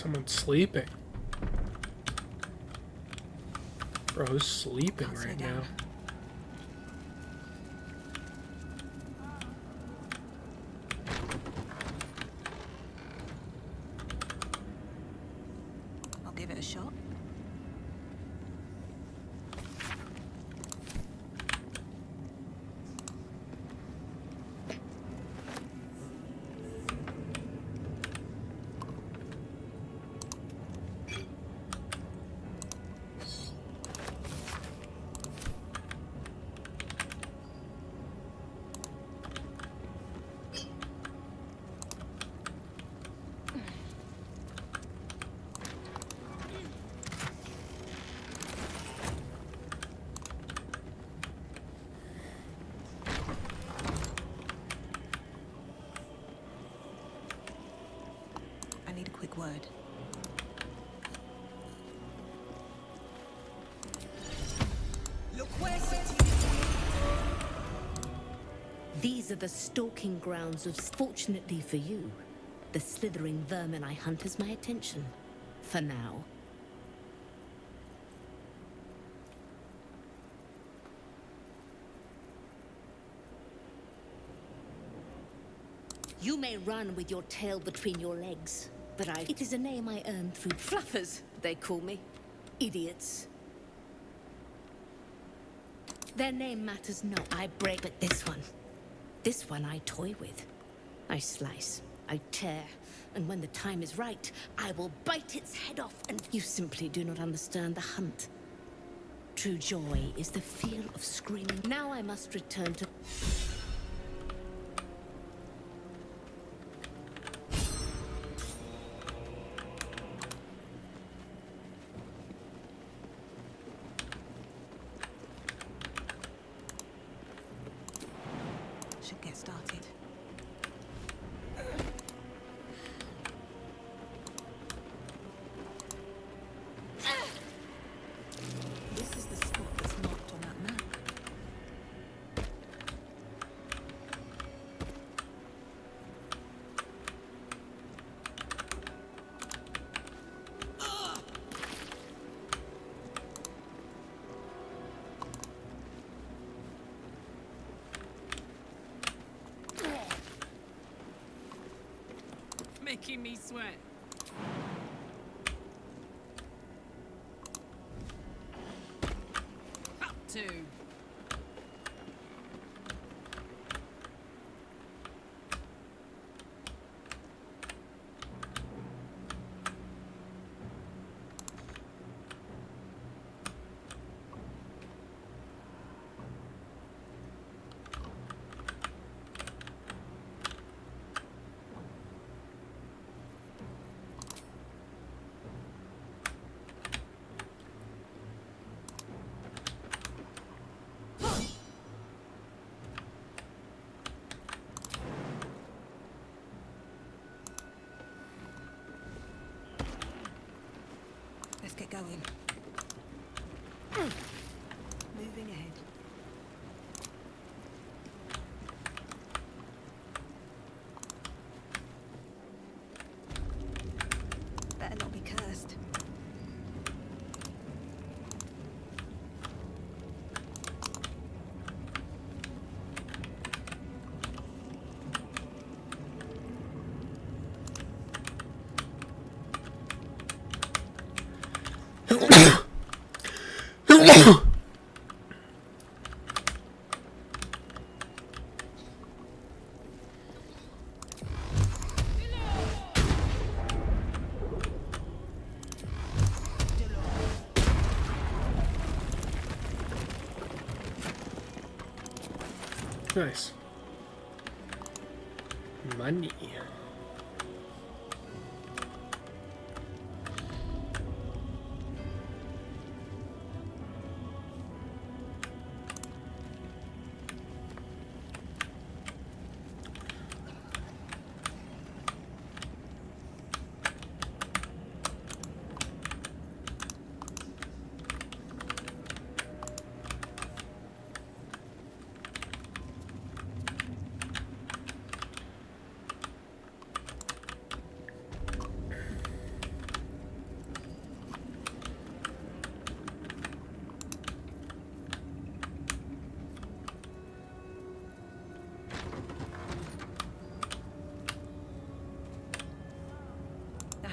Someone's sleeping. Bro, who's sleeping right now? I'll give it a shot. I need a quick word. These are the stalking grounds of... Fortunately for you, the slithering vermin I hunt has my attention. For now. You may run with your tail between your legs, but it is a name I earned through fluffers, they call me. Idiots. Their name matters not. I break, but this one I toy with. I slice, I tear, and when the time is right, I will bite its head off, and you simply do not understand the hunt. True joy is the feel of screaming. Now I must return to... Should get started. This is the spot that's marked on that map. Making me sweat. Up to. Let's get going. Moving ahead. Better not be cursed. Nice. Money.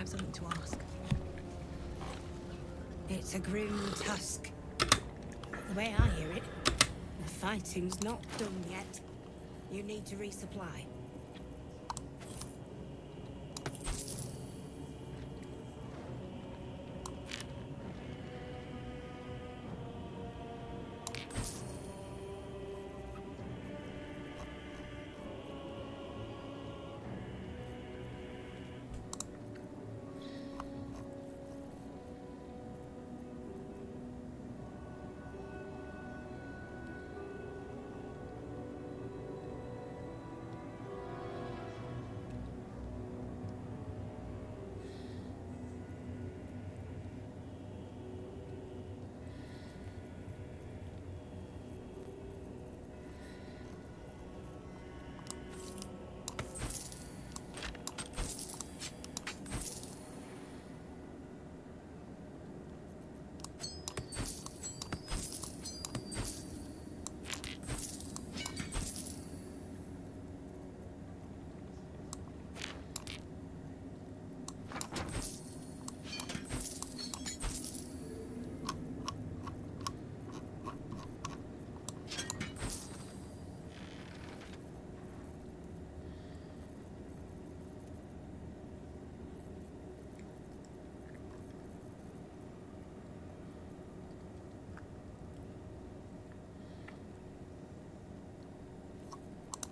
have something to ask. It's a grim tusk. The way I hear it, the fighting's not done yet. You need to resupply.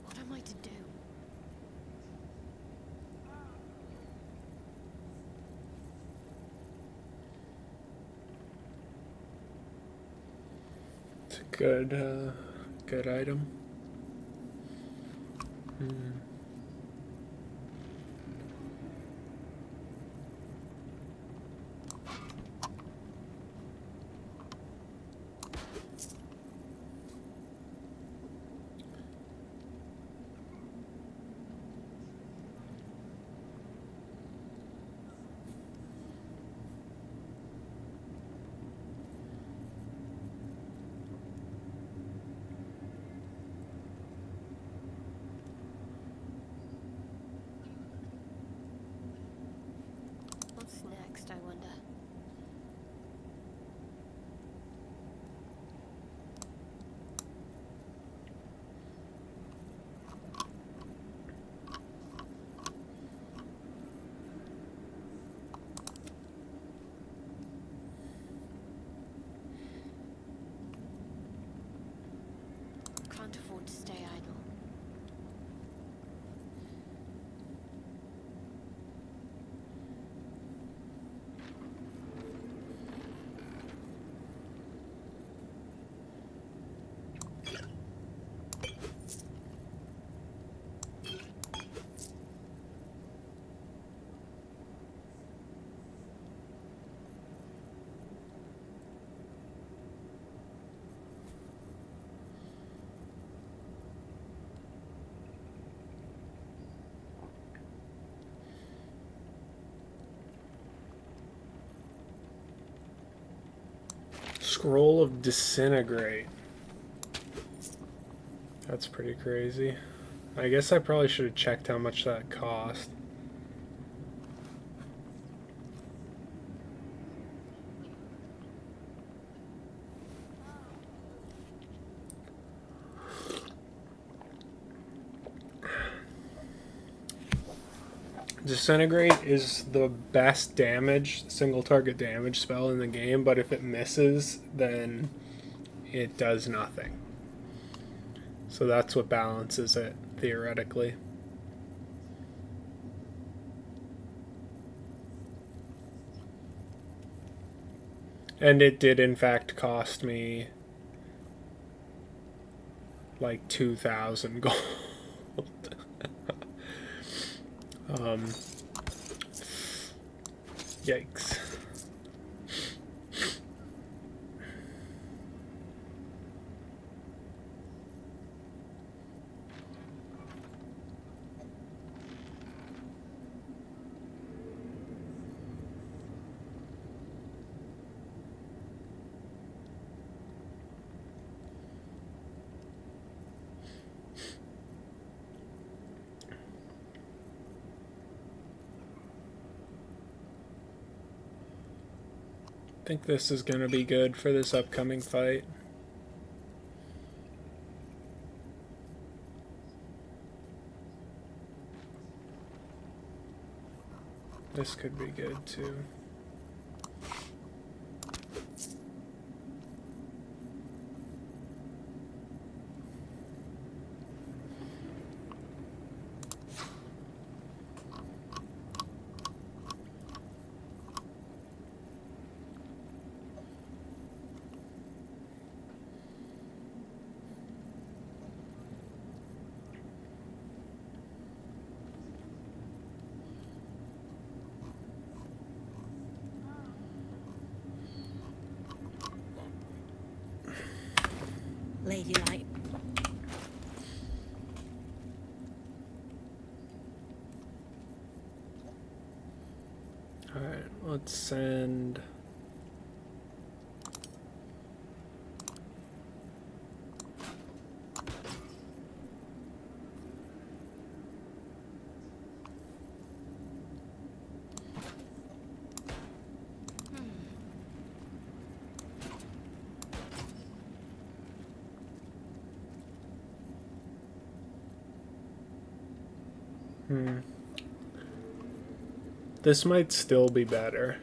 What am I to do? It's a good item. What's next, I wonder? Can't afford to stay idle. Scroll of Disintegrate. That's pretty crazy. I guess I probably should have checked how much that cost. Disintegrate is the best damage, single target damage spell in the game, but if it misses, then it does nothing. So that's what balances it, theoretically. And it did, in fact, cost me like 2,000 gold. Yikes. think this is going to be good for this upcoming fight. This could be good too. Ladylike. Alright, let's send... This might still be better,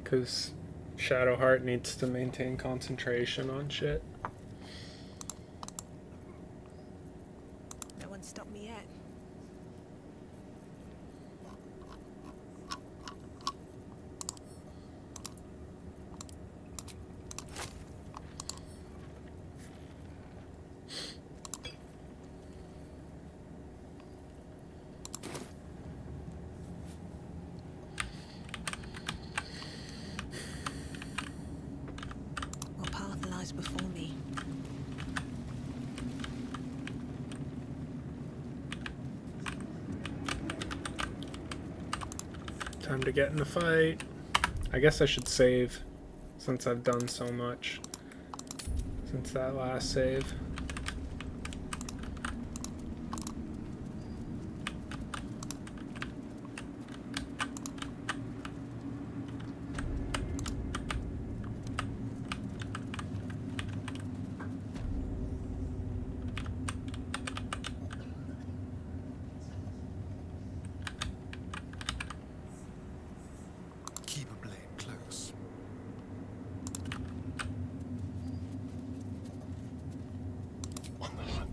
because Shadowheart needs to maintain concentration on shit. No one stopped me yet. What path lies before me? Time to get in the fight. I guess I should save, since I've done so much since that last save. Keep a blade close. On the hunt.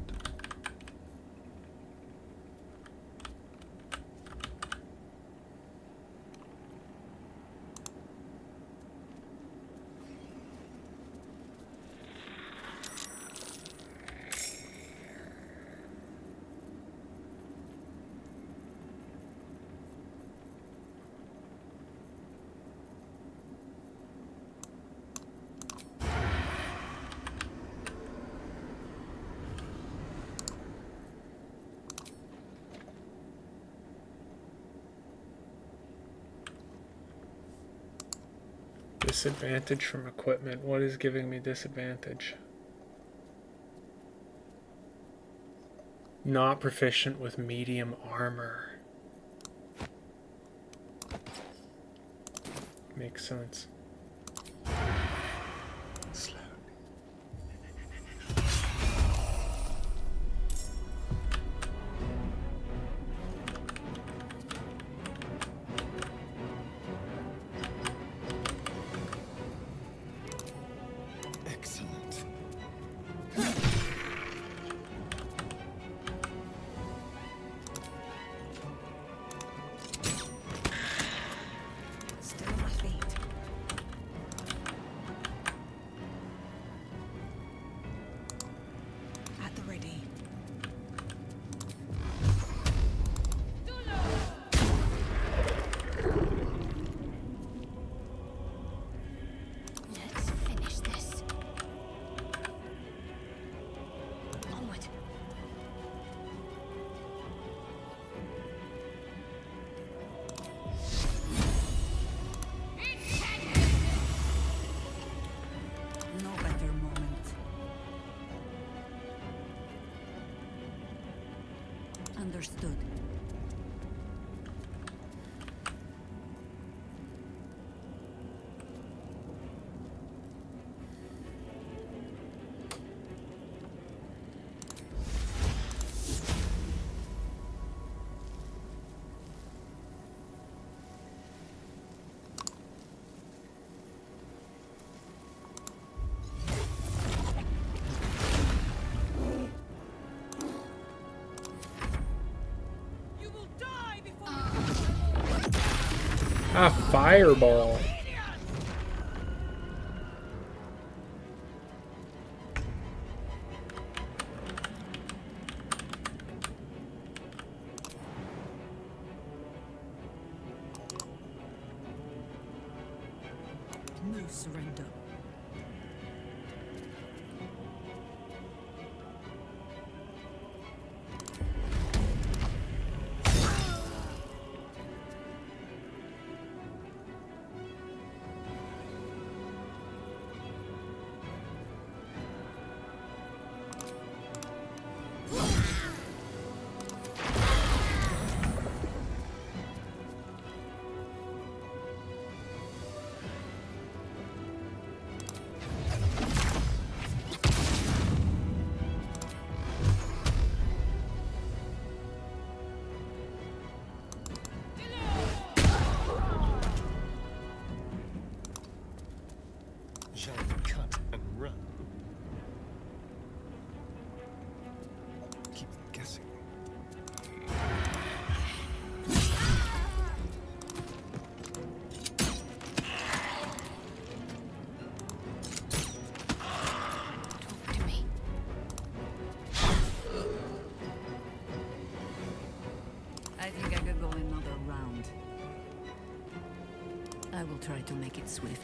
Disadvantage from equipment. What is giving me disadvantage? Not proficient with medium armor. Makes sense. Slowly. Excellent. Still on my feet. At the ready. Let's finish this. Onward. No better moment. Understood. Ah, fireball. No surrender. Shall we cut and run? Keep them guessing. Talk to me. I think I could go another round. I will try to make it swift.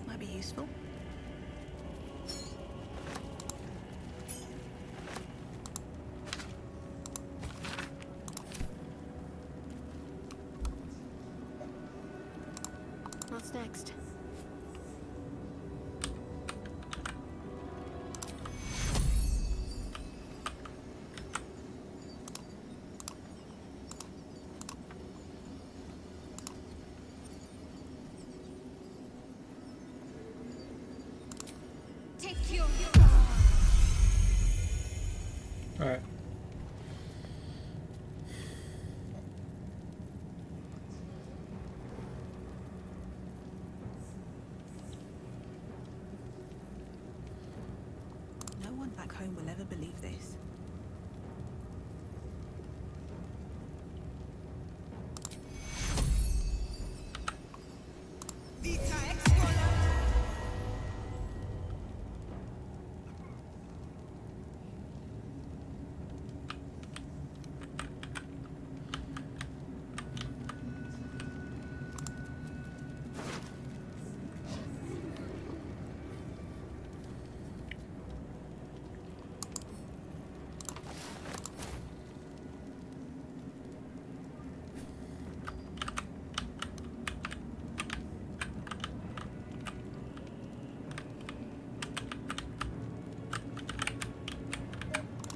Might be useful. What's next? Take your... Alright. believe this. Vita Excola!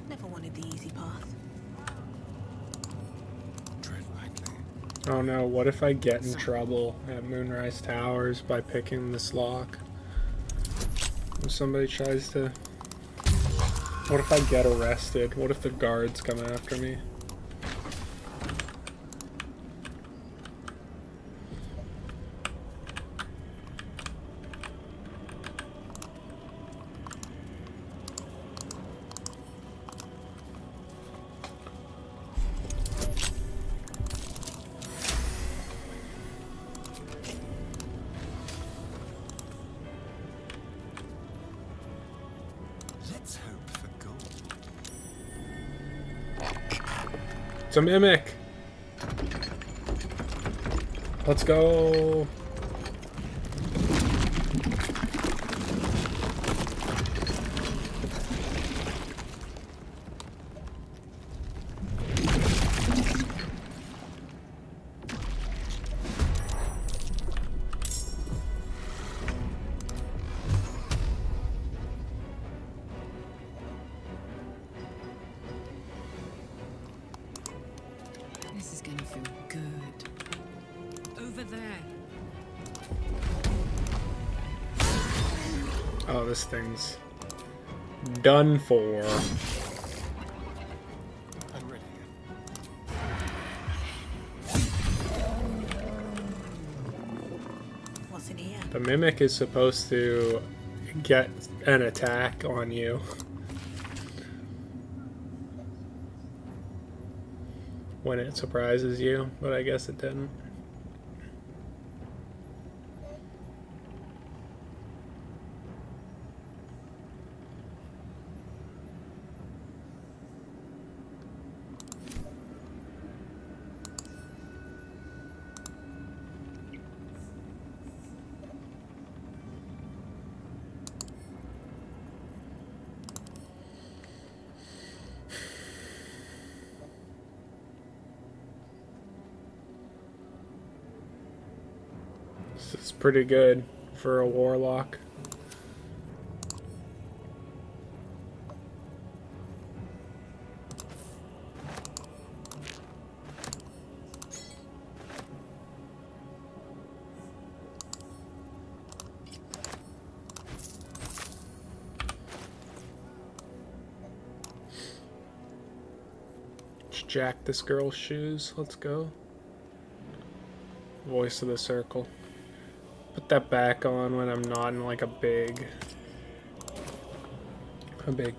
Never wanted the easy path. Tread lightly. Oh no, what if I get in trouble at Moonrise Towers by picking this lock? If somebody tries to... What if I get arrested? What if the guards come after me? Let's hope for gold. It's a mimic! Let's go! This is gonna feel good. Over there. Oh, this thing's done for. I'm ready. What's in here? The mimic is supposed to get an attack on you when it surprises you, but I guess it didn't. This is pretty good for a warlock. Let's jack this girl's shoes. Let's go. Voice of the circle. Put that back on when I'm not in like a big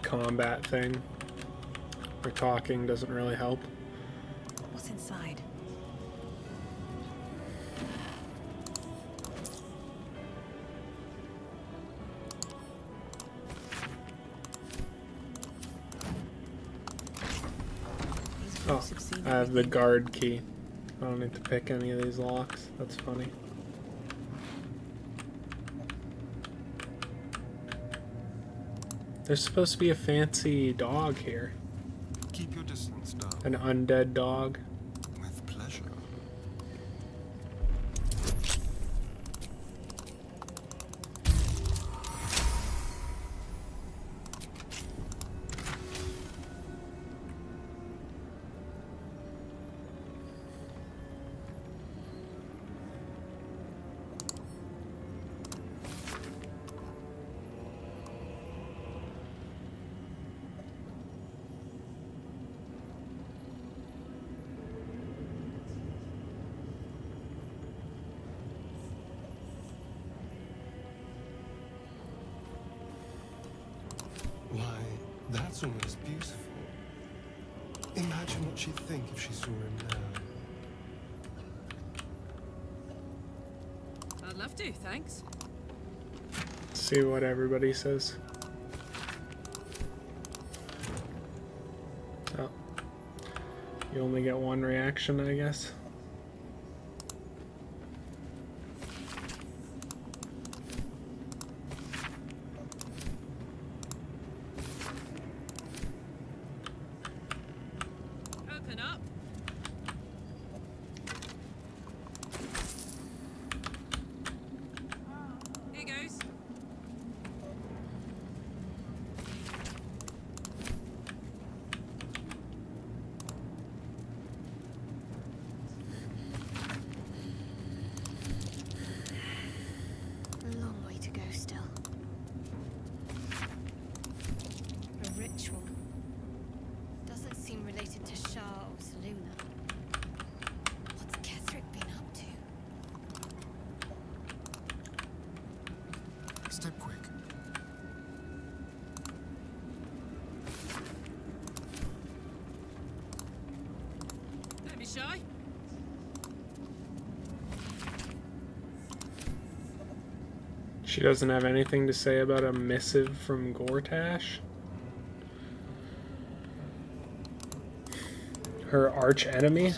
combat thing. Or talking doesn't really help. What's inside? These Oh, groups have seen I have the everything. guard key. I don't need to pick any of these locks. That's funny. There's supposed to be a fancy dog here. Keep your distance, darling. An undead dog. With pleasure. That's almost beautiful. Imagine what she'd think if she saw him now. I'd love to, thanks. See what everybody says. Oh. You only get one reaction, I guess. Open up. Here goes. A long way to go still. A ritual. Doesn't seem related to Shah or Saluna. What's Ketherick been up to? Step quick. Don't be shy. She doesn't have anything to say about a missive from Gortash? Her arch enemy?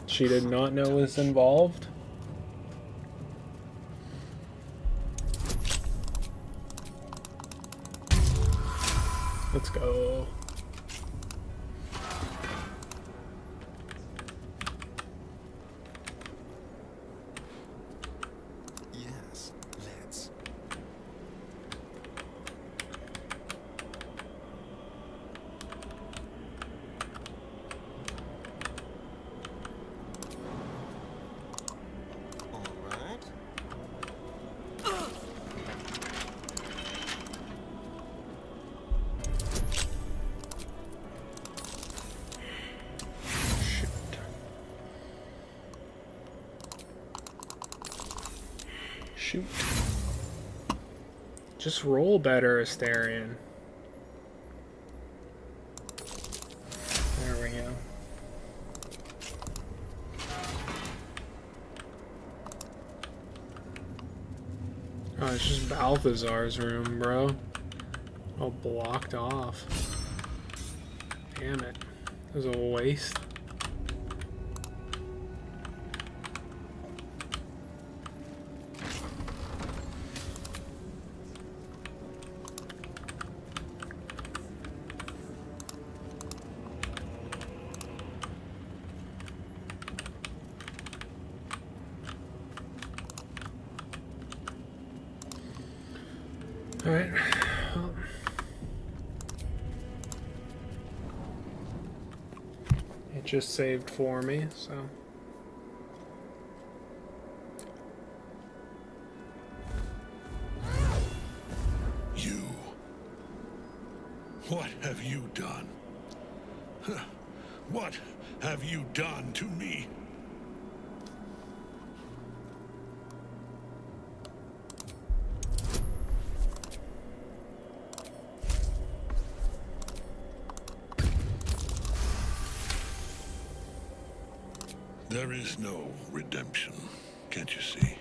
She did not know was involved? Let's go. Yes, let's. All right. Shoot. Shoot. Just roll better, Astarion. There we go. Oh, it's just Balthazar's room, bro. All blocked off. Damn it. It was a waste. Alright. Well, it just saved for me, so. You. What have you done? Huh. What have you done to me? There is no redemption, can't you see?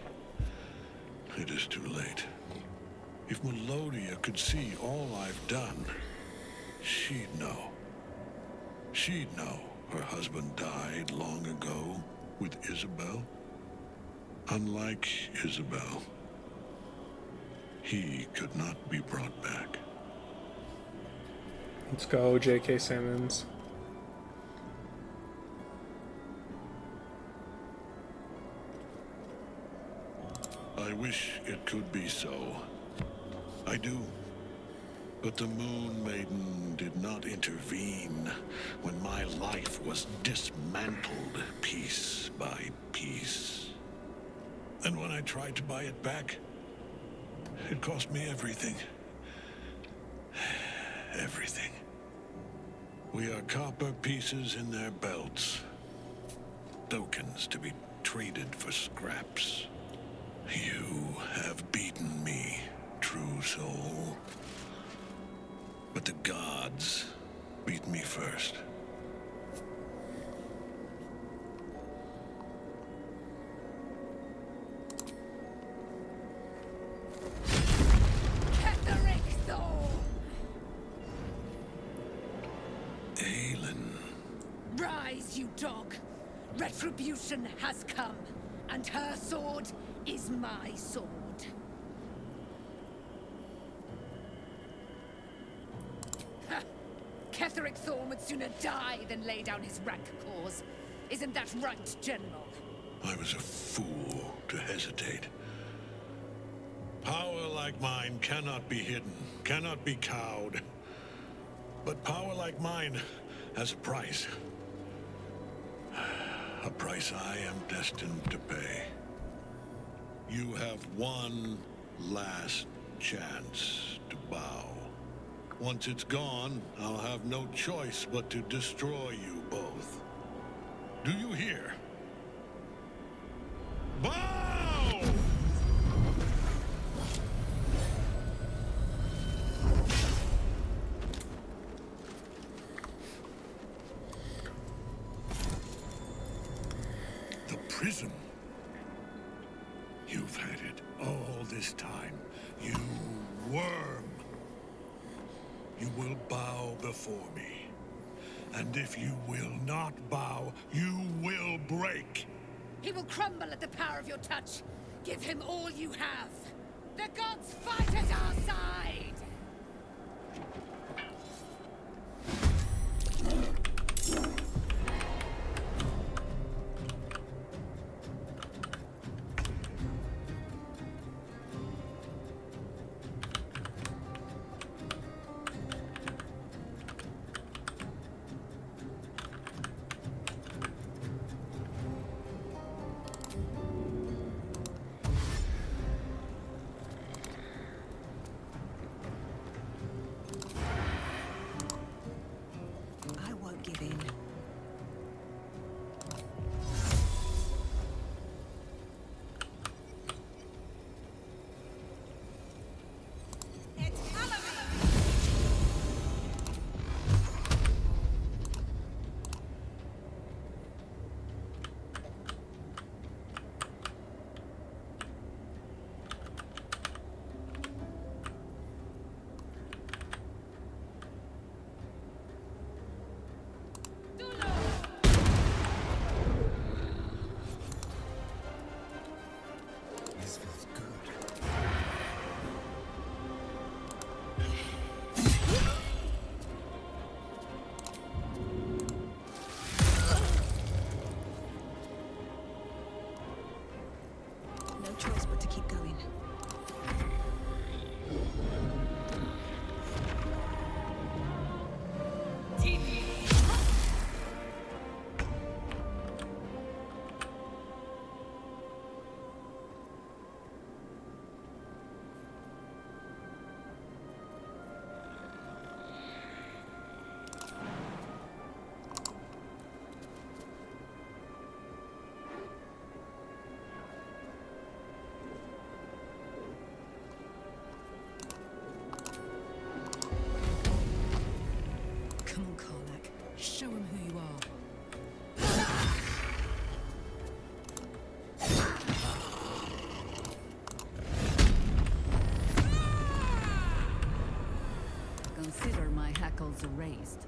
It is too late. If Melodia could see all I've done, she'd know. She'd know her husband died long ago with Isabel. Unlike Isabel, he could not be brought back. Let's go, J.K. Simmons. I wish it could be so. I do. But the Moon Maiden did not intervene when my life was dismantled piece by piece. And when I tried to buy it back, it cost me everything. Everything. We are copper pieces in their belts. Tokens to be traded for scraps. You have beaten me, true soul. But the gods beat me first. Ketheric Thorn! Aelin. Rise, you dog! Retribution has come, and her sword is my sword. Ha! Ketheric Thorn would sooner die than lay down his rank cause. Isn't that right, General? I was a fool to hesitate. Power like mine cannot be hidden, cannot be cowed. But power like mine has a price. A price I am destined to pay. You have one last chance to bow. Once it's gone, I'll have no choice but to destroy you both. Do you hear? Bow! The prism. You've had it all this time, you worm. You will bow before me. And if you will not bow, you will break. He will crumble at the power of your touch. Give him all you have. The gods fight at our side! I won't give in. It's Halloween! This feels good. No choice but to keep going. Come on, Karlach. Show him who you are. Consider my hackles erased.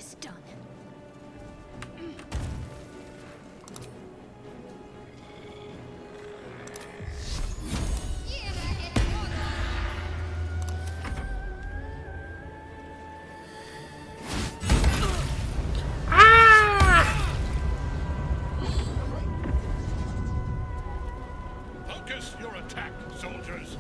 this done. Focus your attack, soldiers.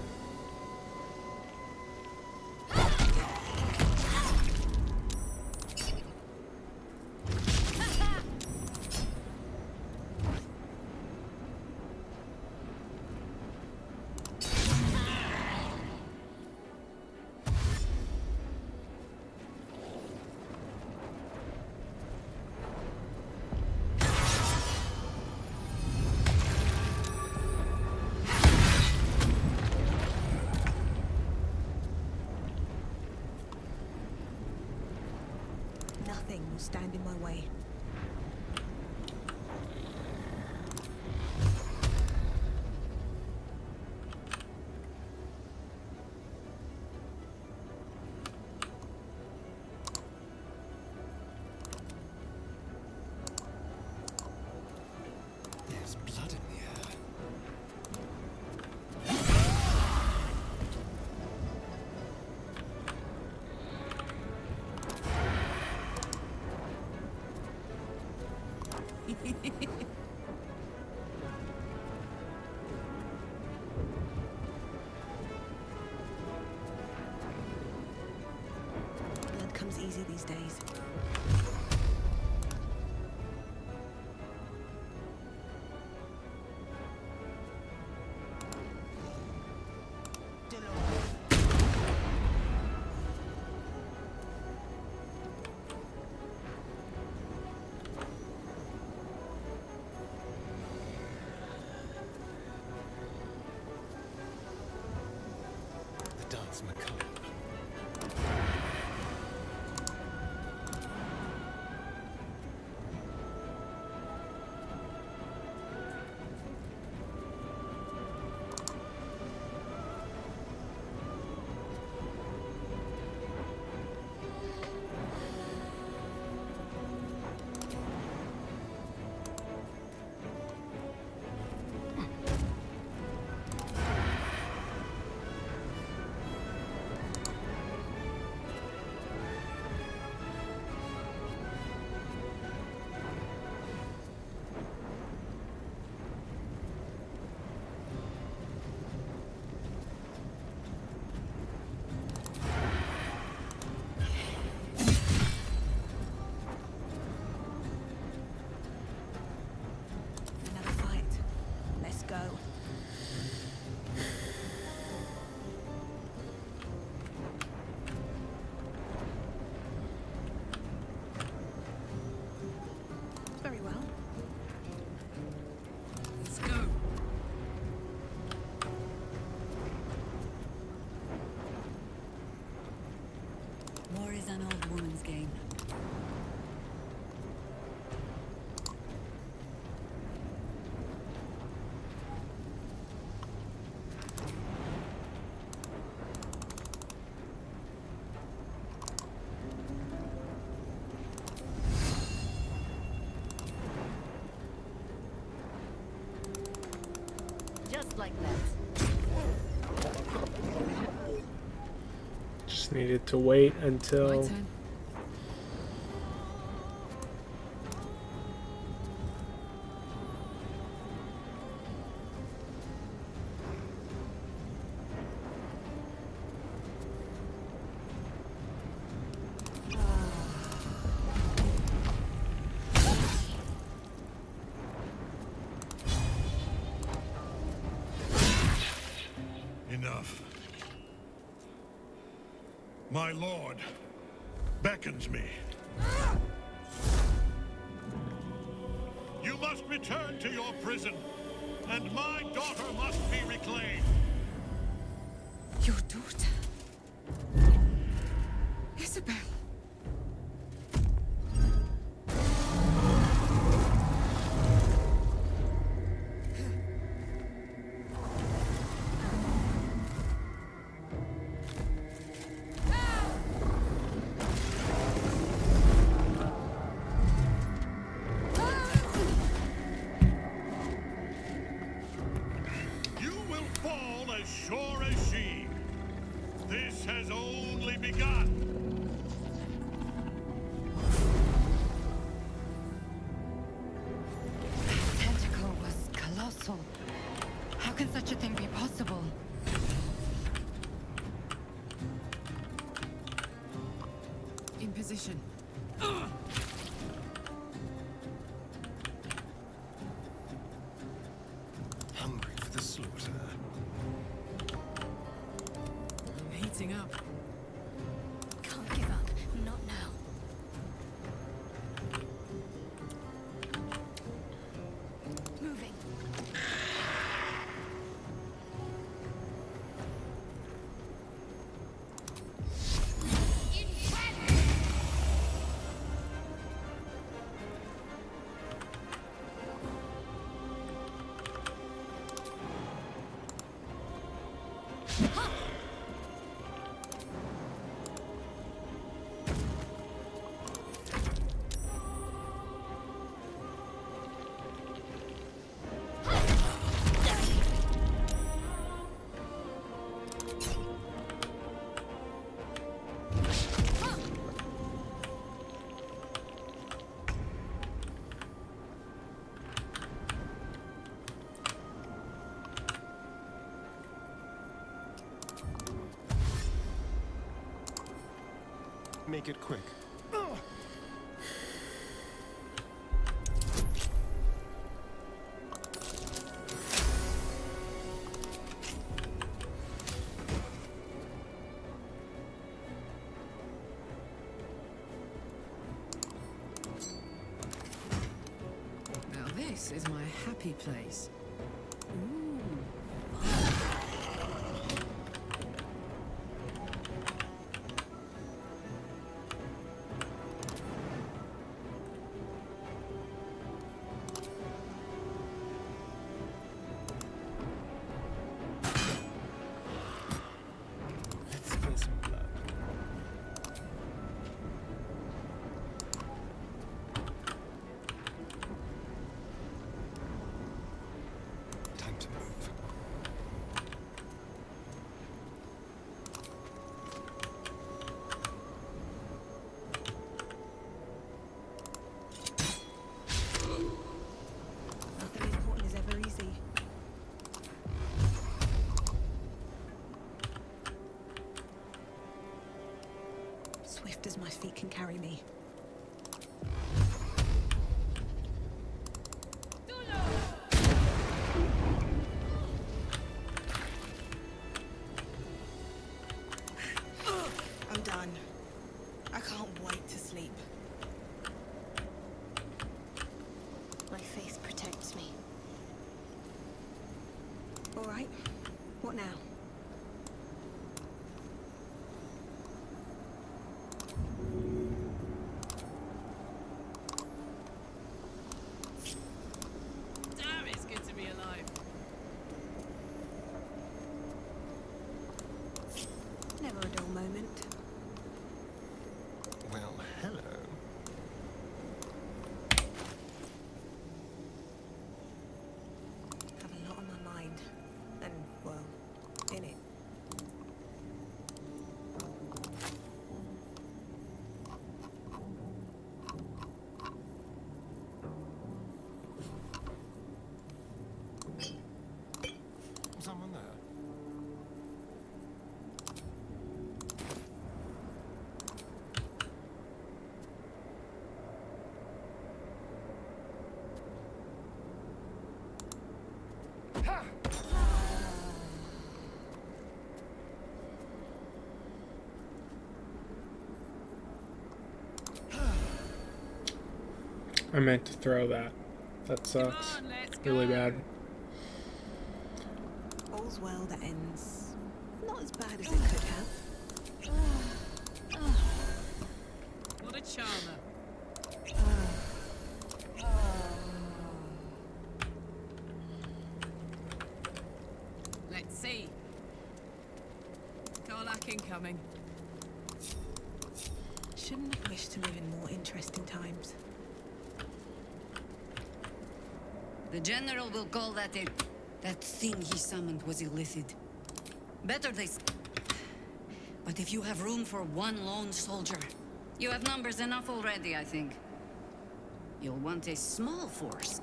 Nothing will stand in my way. There's blood in the air. Blood comes easy these days. The dance macabre. Another fight. Let's go. Very well. Let's go. War is an old woman's game. Just like that. Just needed to wait My until turn. Enough. My lord beckons me. You must return to your prison, and my daughter must be reclaimed. Your daughter? Isabel. as sure as she. This has only begun. That tentacle was colossal. How can such a thing be possible? In position. Hungry for the slaughter. I'm heating up. Can't give up. Not now. Moving. Make it quick. Now this is my happy place. Let's spill some blood. Time to move. Nothing important is ever easy. Swift as my feet can carry me. I'm done. I can't wait to sleep. My faith protects me. All right. What now? Damn, it's good to be alive. Never a dull moment. Well, hello. Have a lot on my mind. And, well, in it. Someone there? I meant to throw that. That sucks. Really bad. All's well that ends. Not as bad as it could have. What a charmer. Let's see. Karlach incoming. Shouldn't have wished to live in more interesting times. The general will call that a... That thing he summoned was illithid. Better they... But if you have room for one lone soldier... You have numbers enough already, I think. You'll want a small force.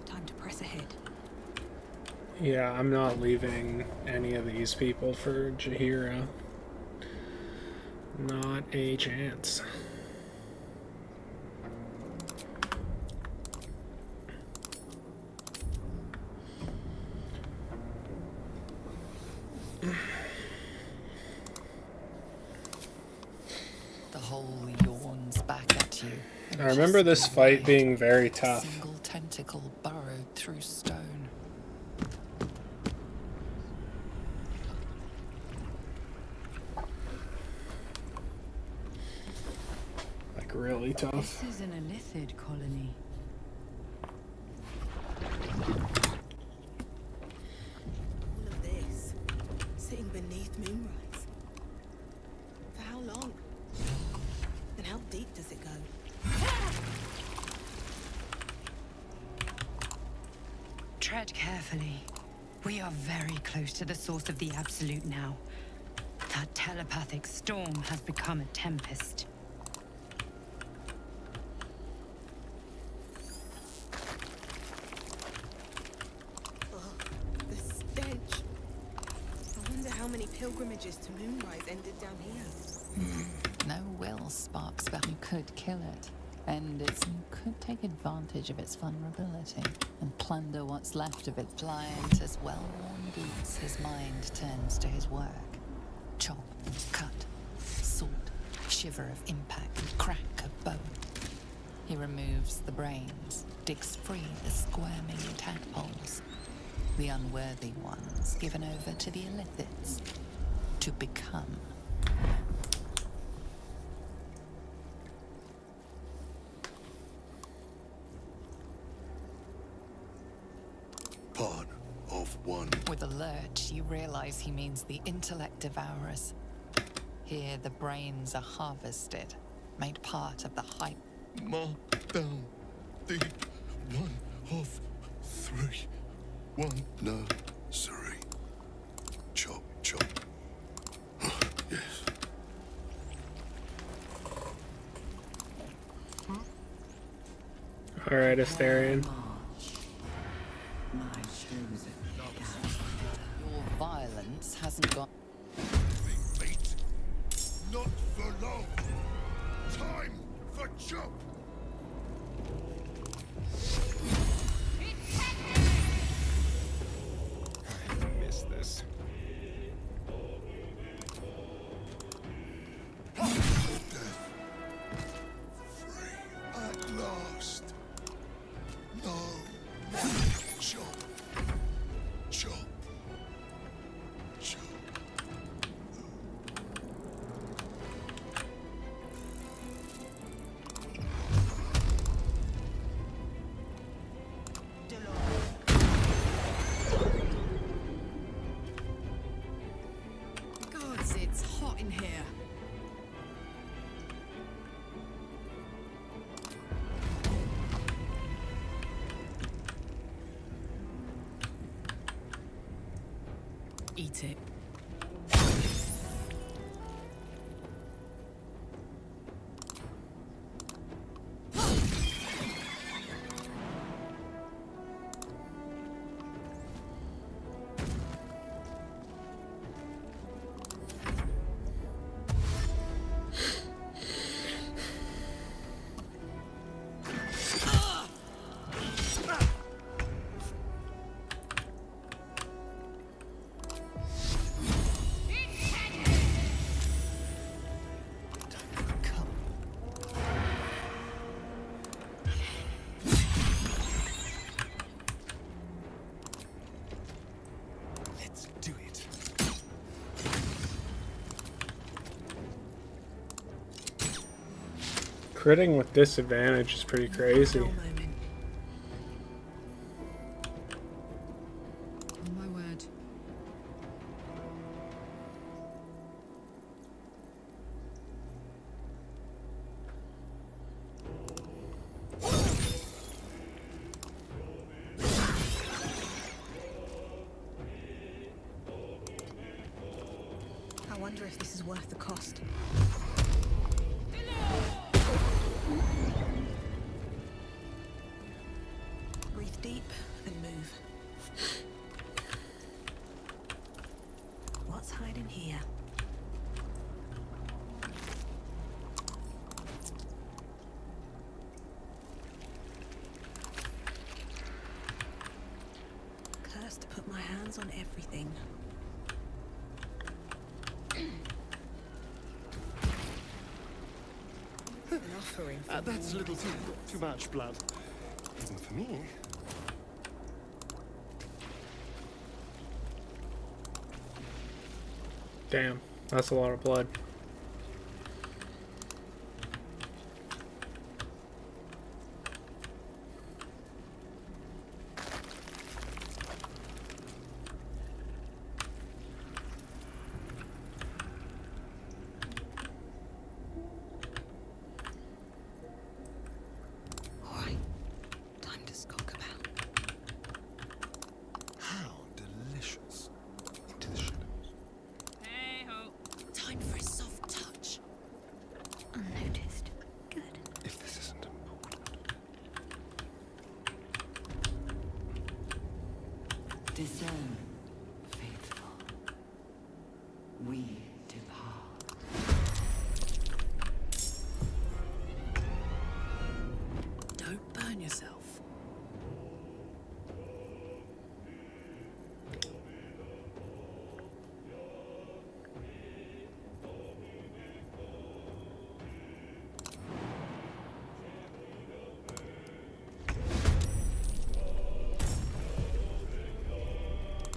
Time to press ahead. Yeah, I'm not leaving any of these people for Jaheira. Not a chance. The hole yawns back at you. I remember this fight being very A tough. single tentacle burrowed through stone. Like, really tough. This is an Illithid colony. All of this, sitting beneath Moonrise. For how long? And how deep does it go? Tread carefully. We are very close to the source of the Absolute now. That telepathic storm has become a tempest. The stench. I wonder how many pilgrimages to Moonrise ended down here. No will sparks, but you could kill it. And you could take advantage of its vulnerability and plunder what's left of its pliant as well-worn boots. His mind turns to his work. Chop, cut, sort, shiver of impact, crack of bone. He removes the brains, digs free the squirming tadpoles, the unworthy ones given over to the Illithids to become. Part of one. With a lurch, you realize he means the intellect devourers. Here, the brains are harvested, made part of the hype. Mark down the one of three. One nursery. Chop, chop. Yes. Alright, Astarion. Your violence hasn't got... Wait. Not for long. Time for chop. I miss this. Death. Free at last. No. Chop. Chop. Chop. Gods, it's hot in here. Eat it. Let's do it. Critting with disadvantage is pretty crazy. Moment. On my word. worth the cost. Breathe deep and move. What's hiding here? Cursed to put my hands on everything. An offering for That's a little too much blood. Even for me. Damn, that's a lot of blood. All right, time to skulk about. How delicious. Into the shadows. Hey ho. Time for a soft touch. Unnoticed. Good. If this isn't important. Discern, faithful. We depart. Don't burn yourself.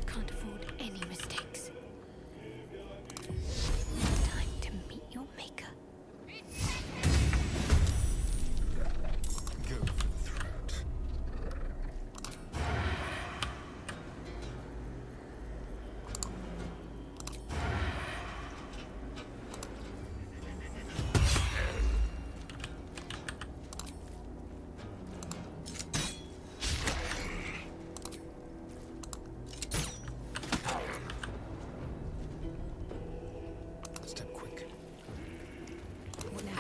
Can't afford any mistakes. Time to meet your maker. Go for the throat. Step quick. What now?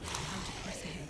Time to press ahead.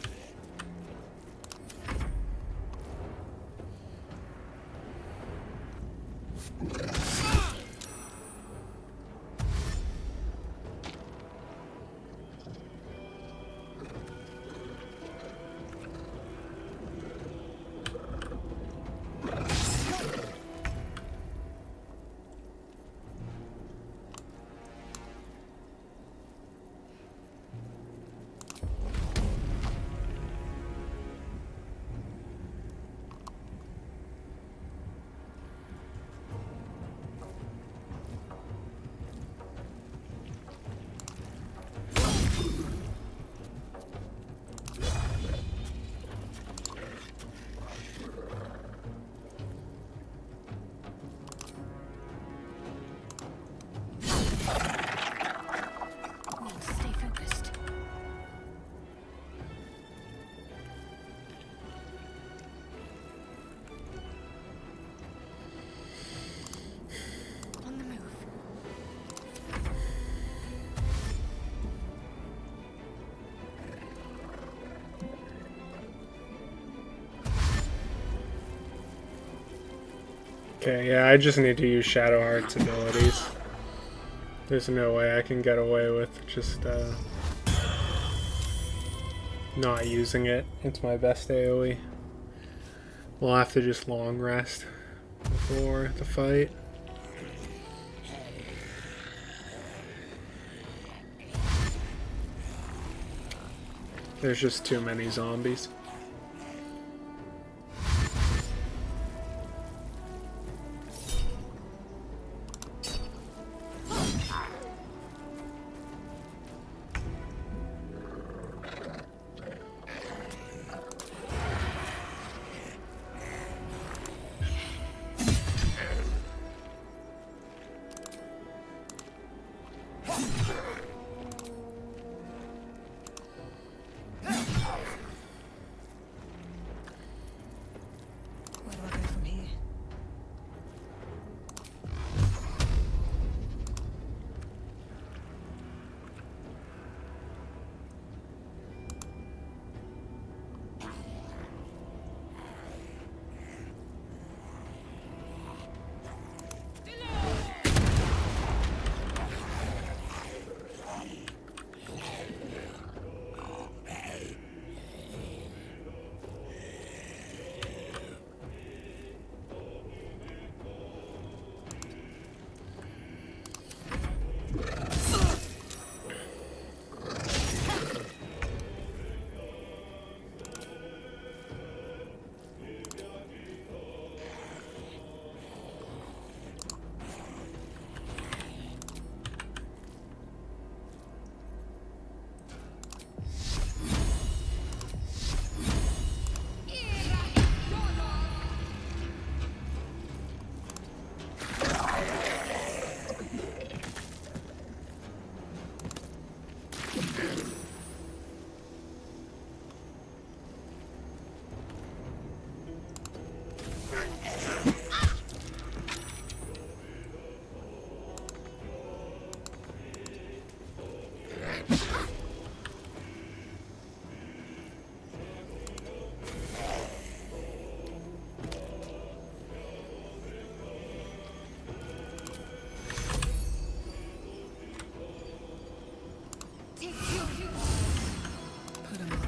Need to stay focused. On the move. Okay, yeah, I just need to use Shadowheart's abilities. There's no way I can get away with just not using it. It's my best AoE. We'll have to just long rest before the fight. There's just too many zombies. Where do I go from here? Put 'em up.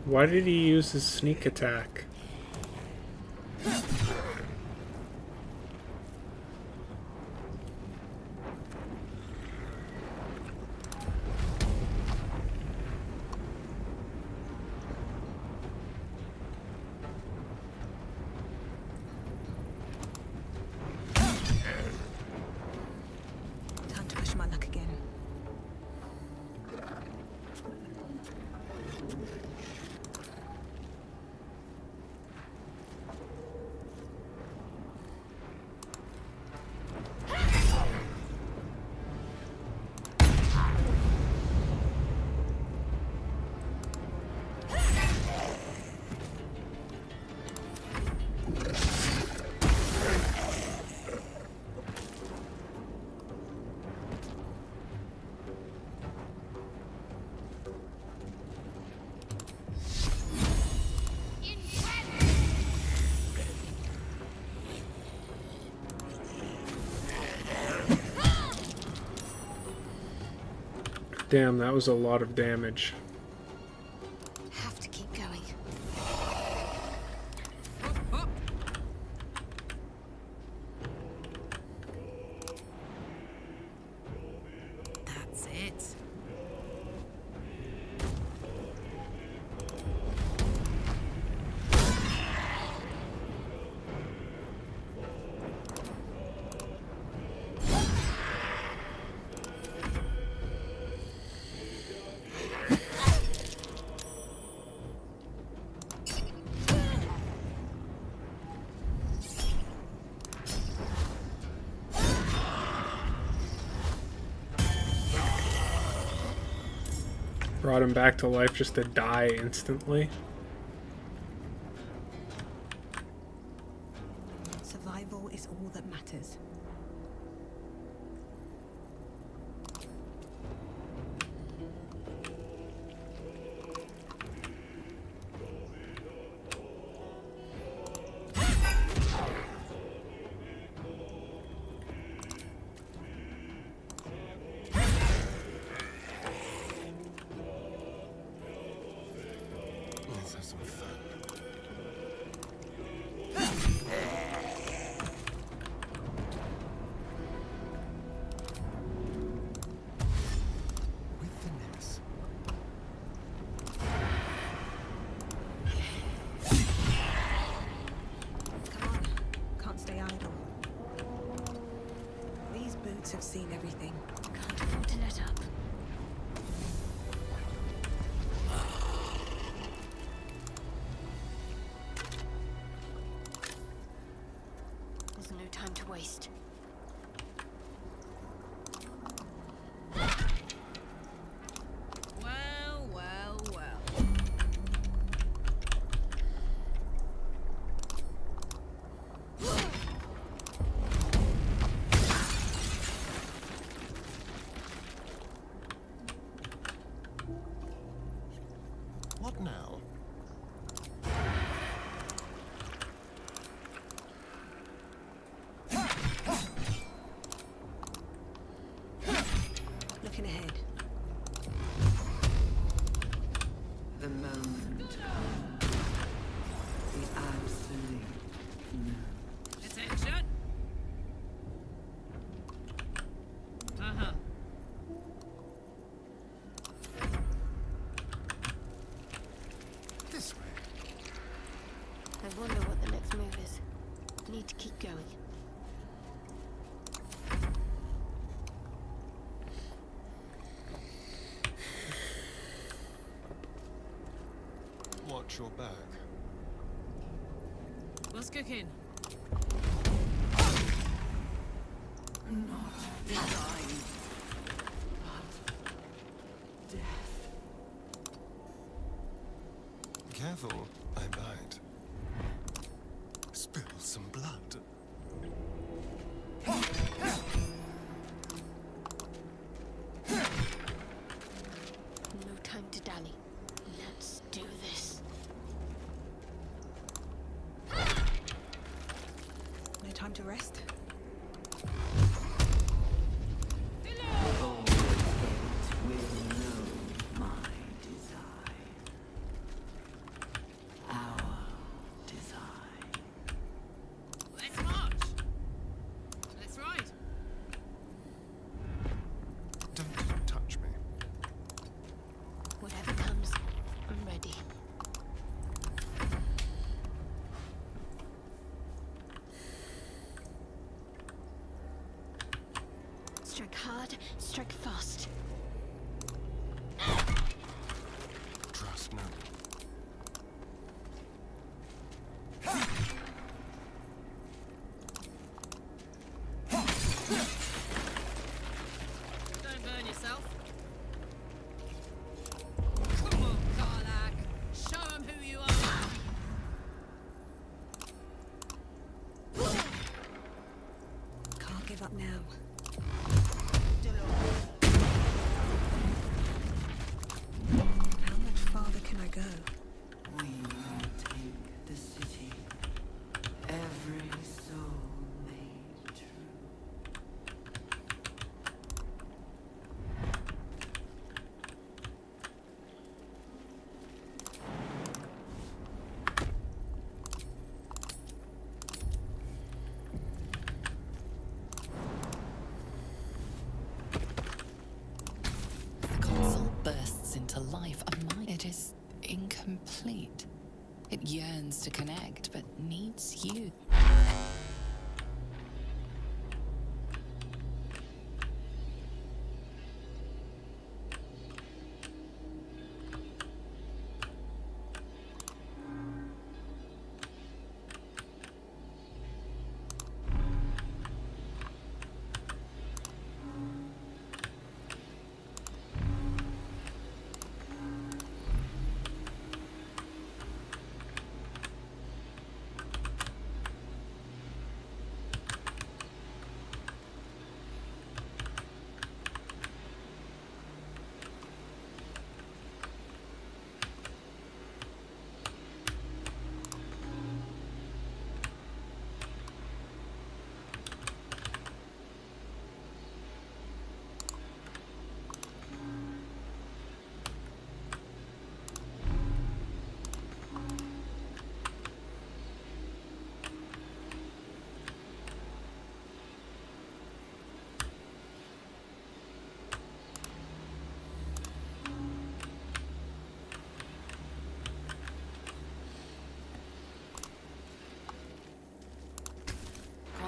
Why did he use his sneak attack? Time to push my luck again. Damn, that was a lot of damage. Have to keep going. That's it. Brought him back to life just to die instantly. Survival is all that matters. Let's have some fun. With finesse. Come on, can't stay idle. These boots have seen everything. Can't afford to let up. There's no time to waste. Well, well, well. What now? Looking ahead. The moment. The absolute. Attention. Uh-huh. This way. I wonder what the next move is. Need to keep going. Watch your back. What's cooking? Careful, I bite. Spill some blood. No time to dally. Let's do this. No time to rest. Let's march. Let's ride. Don't touch me. Whatever comes, I'm ready. Strike hard, strike fast. Trust no. Don't burn yourself. Come on, Karlach. Show 'em who you are. Can't give up now. How much farther can I go? We will take the city. Every soul made true. The console bursts into life. A mind. It is incomplete. It yearns to connect, but needs you.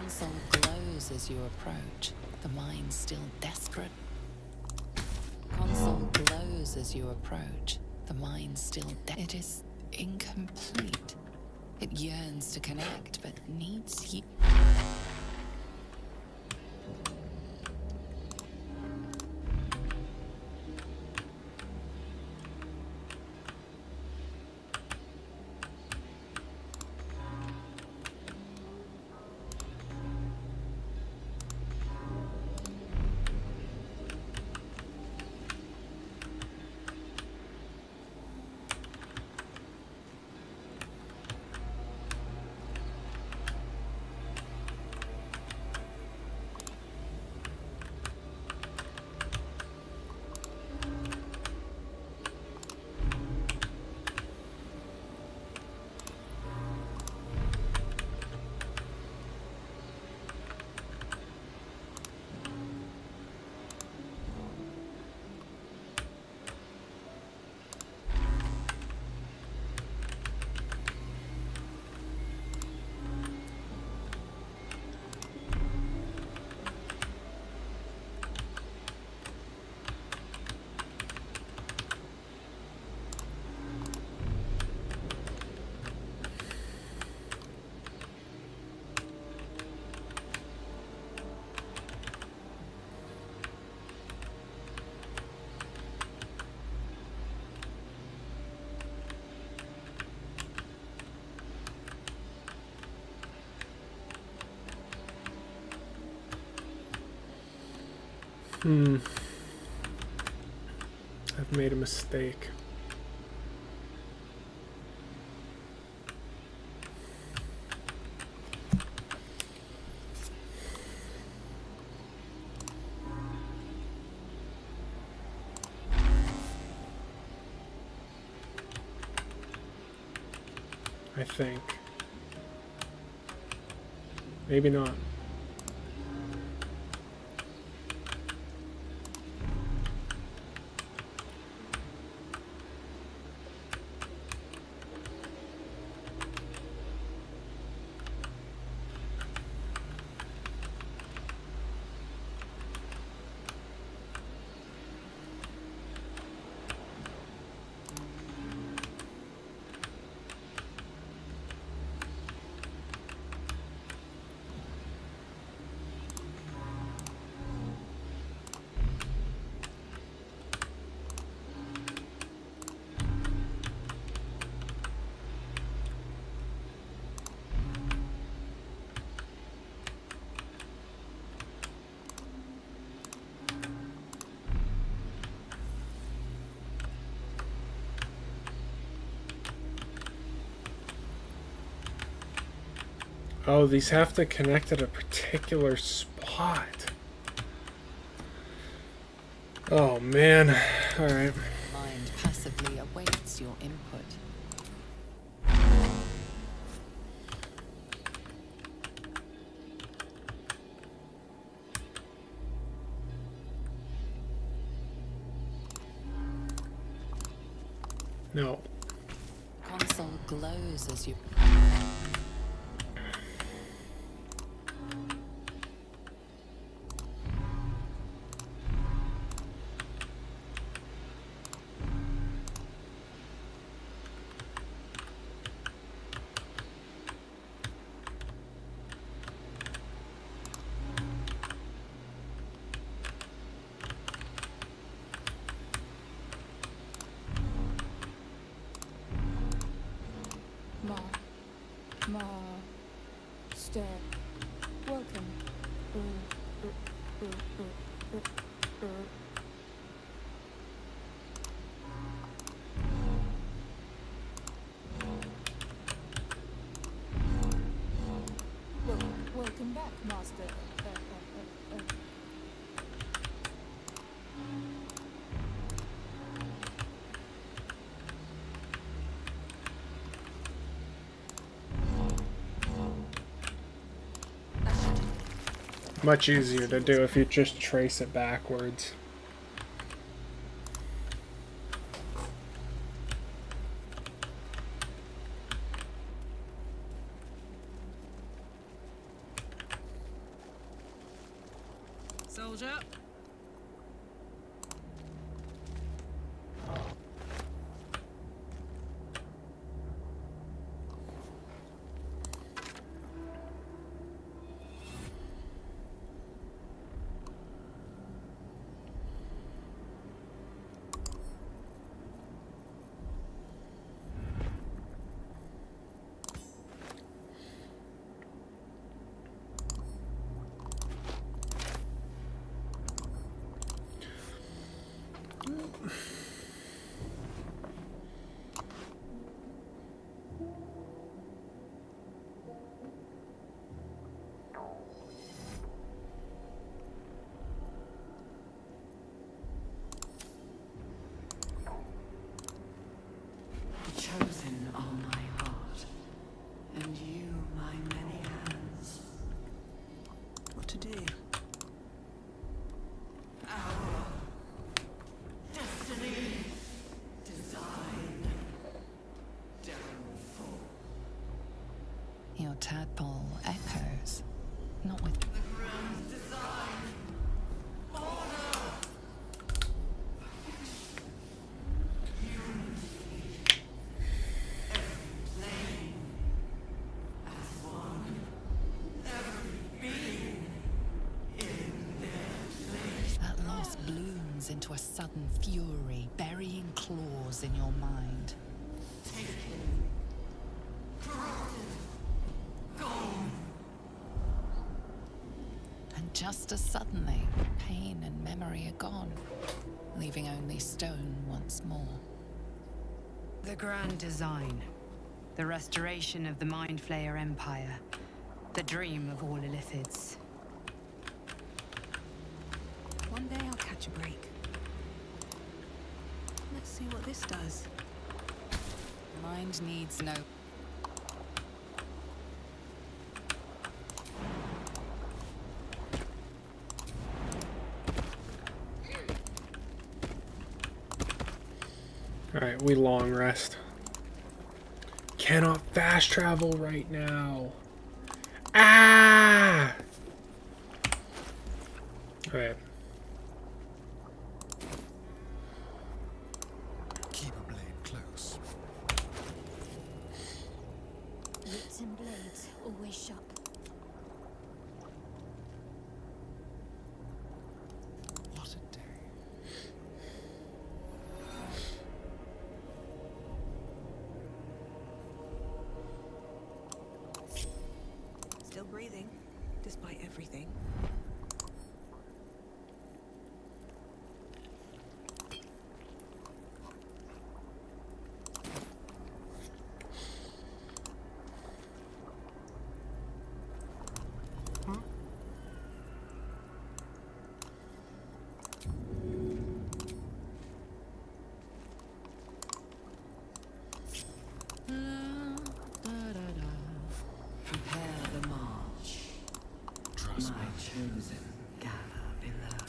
Console glows as you approach, the mind still desperate. Console glows as you approach, the mind still it is incomplete. It yearns to connect, but needs you. I've made a mistake. I think. Maybe not. Oh, these have to connect at a particular spot. Oh, man. Alright. Mind passively awaits your input. No. Console glows as you... Master, welcome. Welcome back, Master. Much easier to do if you just trace it backwards. Soldier. Chosen are my heart, and you my many hands. What to do? Our destiny, design, downfall. Your tadpole echoes, not with The grand design, order, unity, every plane as one, every being in their place. that loss blooms into a sudden fury, burying claws in your mind. Taken, corrupted, gone. And just as suddenly, pain and memory are gone, leaving only stone once more. The grand design. The restoration of the Mind Flayer Empire. The dream of all Illithids. One day I'll catch a break. Let's see what this does. Mind needs no... Alright, we long rest. Cannot fast travel right now. Ah! Alright. Keep a blade close. Roots and blades, always sharp. What a day. Still breathing, despite everything. Prepare the march. Trust My me. chosen gather below.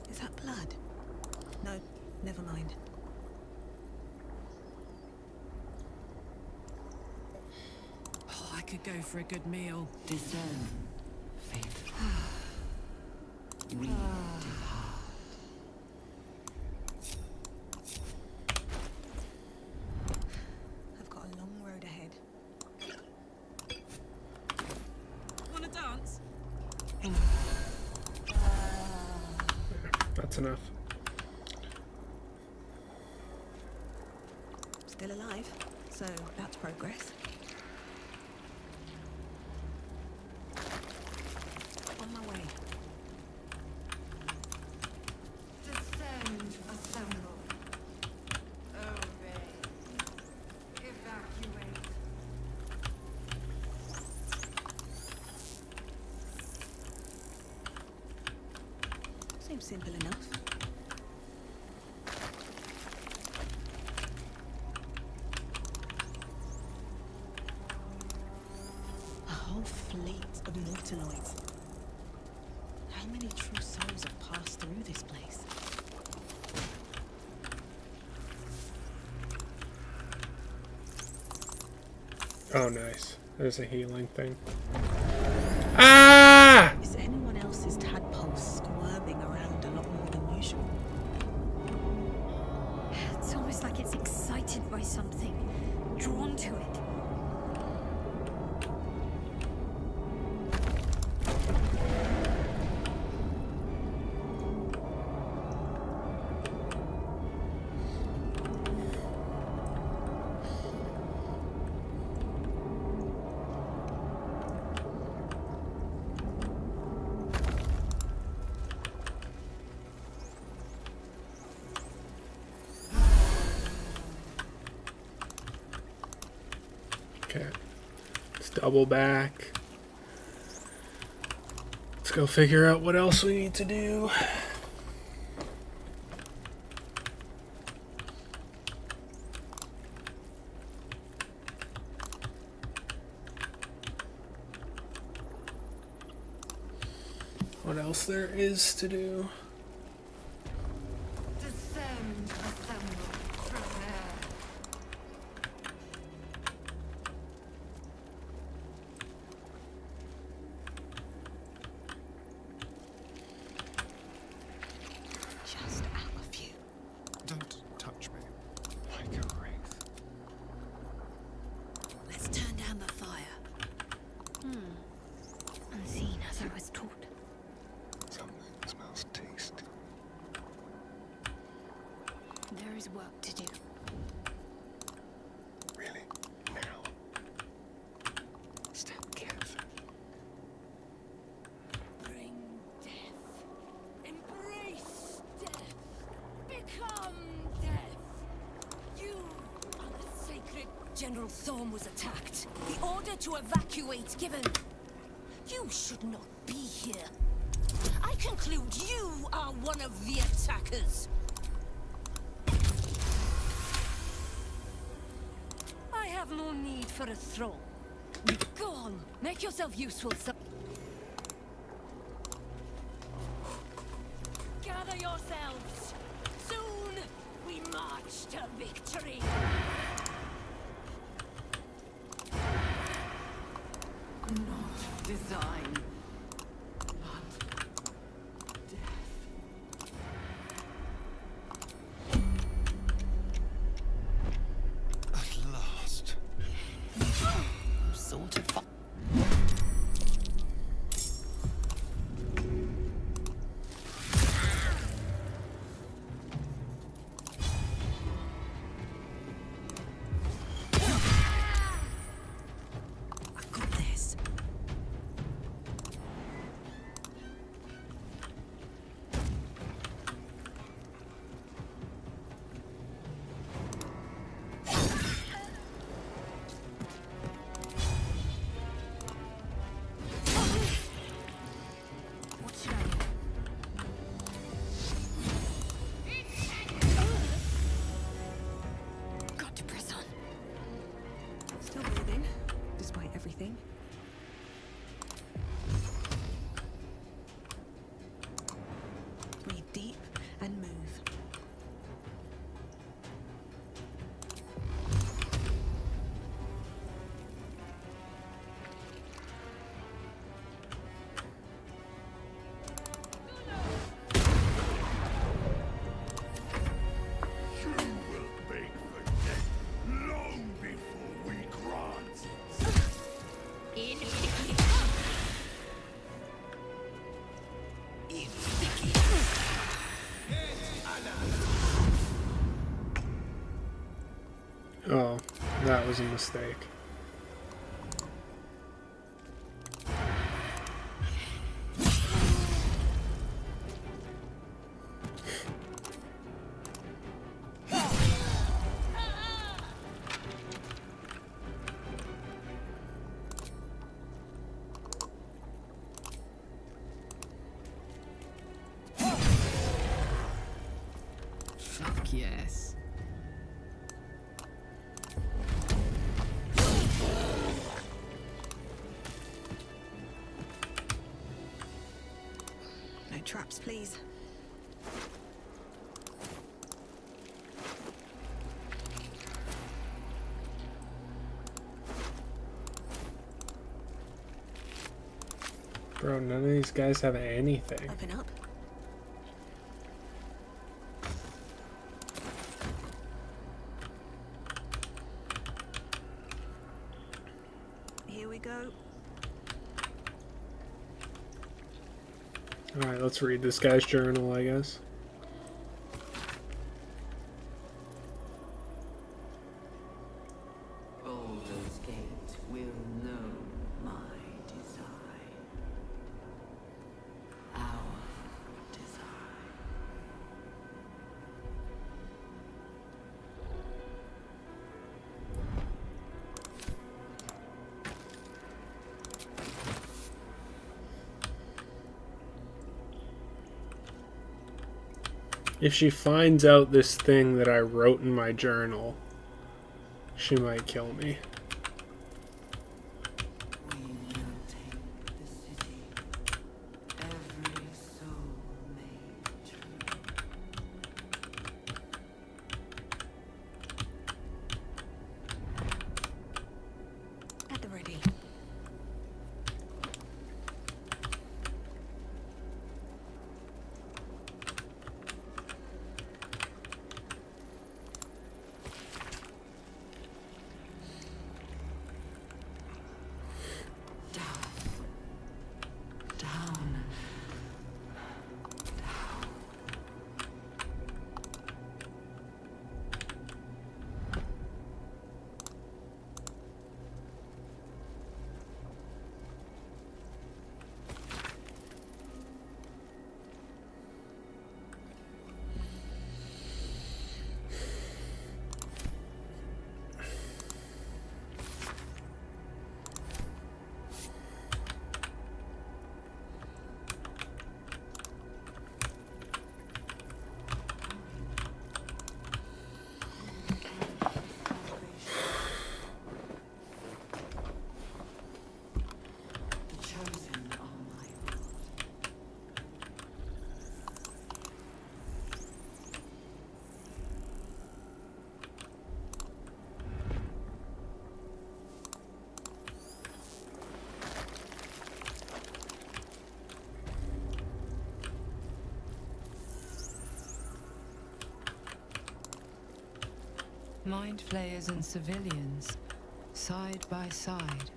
Is that blood? No, never mind. Oh, I could go for a good meal. Discern, faithful. We depart. I've got a long road ahead. Wanna dance? That's enough. Still alive, so that's progress. On my way. Descend, assemble. Obey. Evacuate. Seems simple enough. A whole fleet. of Nautiloids. How many true souls have passed through this place? Oh, nice. There's a healing thing. Ah! Is anyone else's tadpole squirming around a lot more than usual? It's almost like it's excited by something, drawn to it. Okay. Let's double back. Let's go figure out what else we need to do. What else there is to do. Descend, assemble, prepare. Just our few. Don't touch me like a wraith. Let's turn down the fire. Unseen as I was taught. Something smells tasty. There is work to do. Really? Now? Step carefully. Bring death. Embrace death. Become death. You are the sacred. General Thorm was attacked. The order to evacuate given. You should not be here. I conclude you are one of the attackers. I have no need for a throne. Go on, make yourself useful. Gather yourselves. Soon we march to victory. Not design, but death. At last. Sort of fun. I've got this. What should I do? Got to press on. Still breathing, despite everything. Breathe deep and move. You will beg for death long before we grant it. Oh, that was a mistake. Fuck yes. traps, please. Bro, none of these guys have anything. Open up. Here we go. Alright, let's read this guy's journal, I guess. Baldur's Gate will know my design. Our design. If she finds out this thing that I wrote in my journal, she might kill me. We will take the city. Every soul made true. At the ready. Down. The chosen are my blood. Mind flayers and civilians, side by side.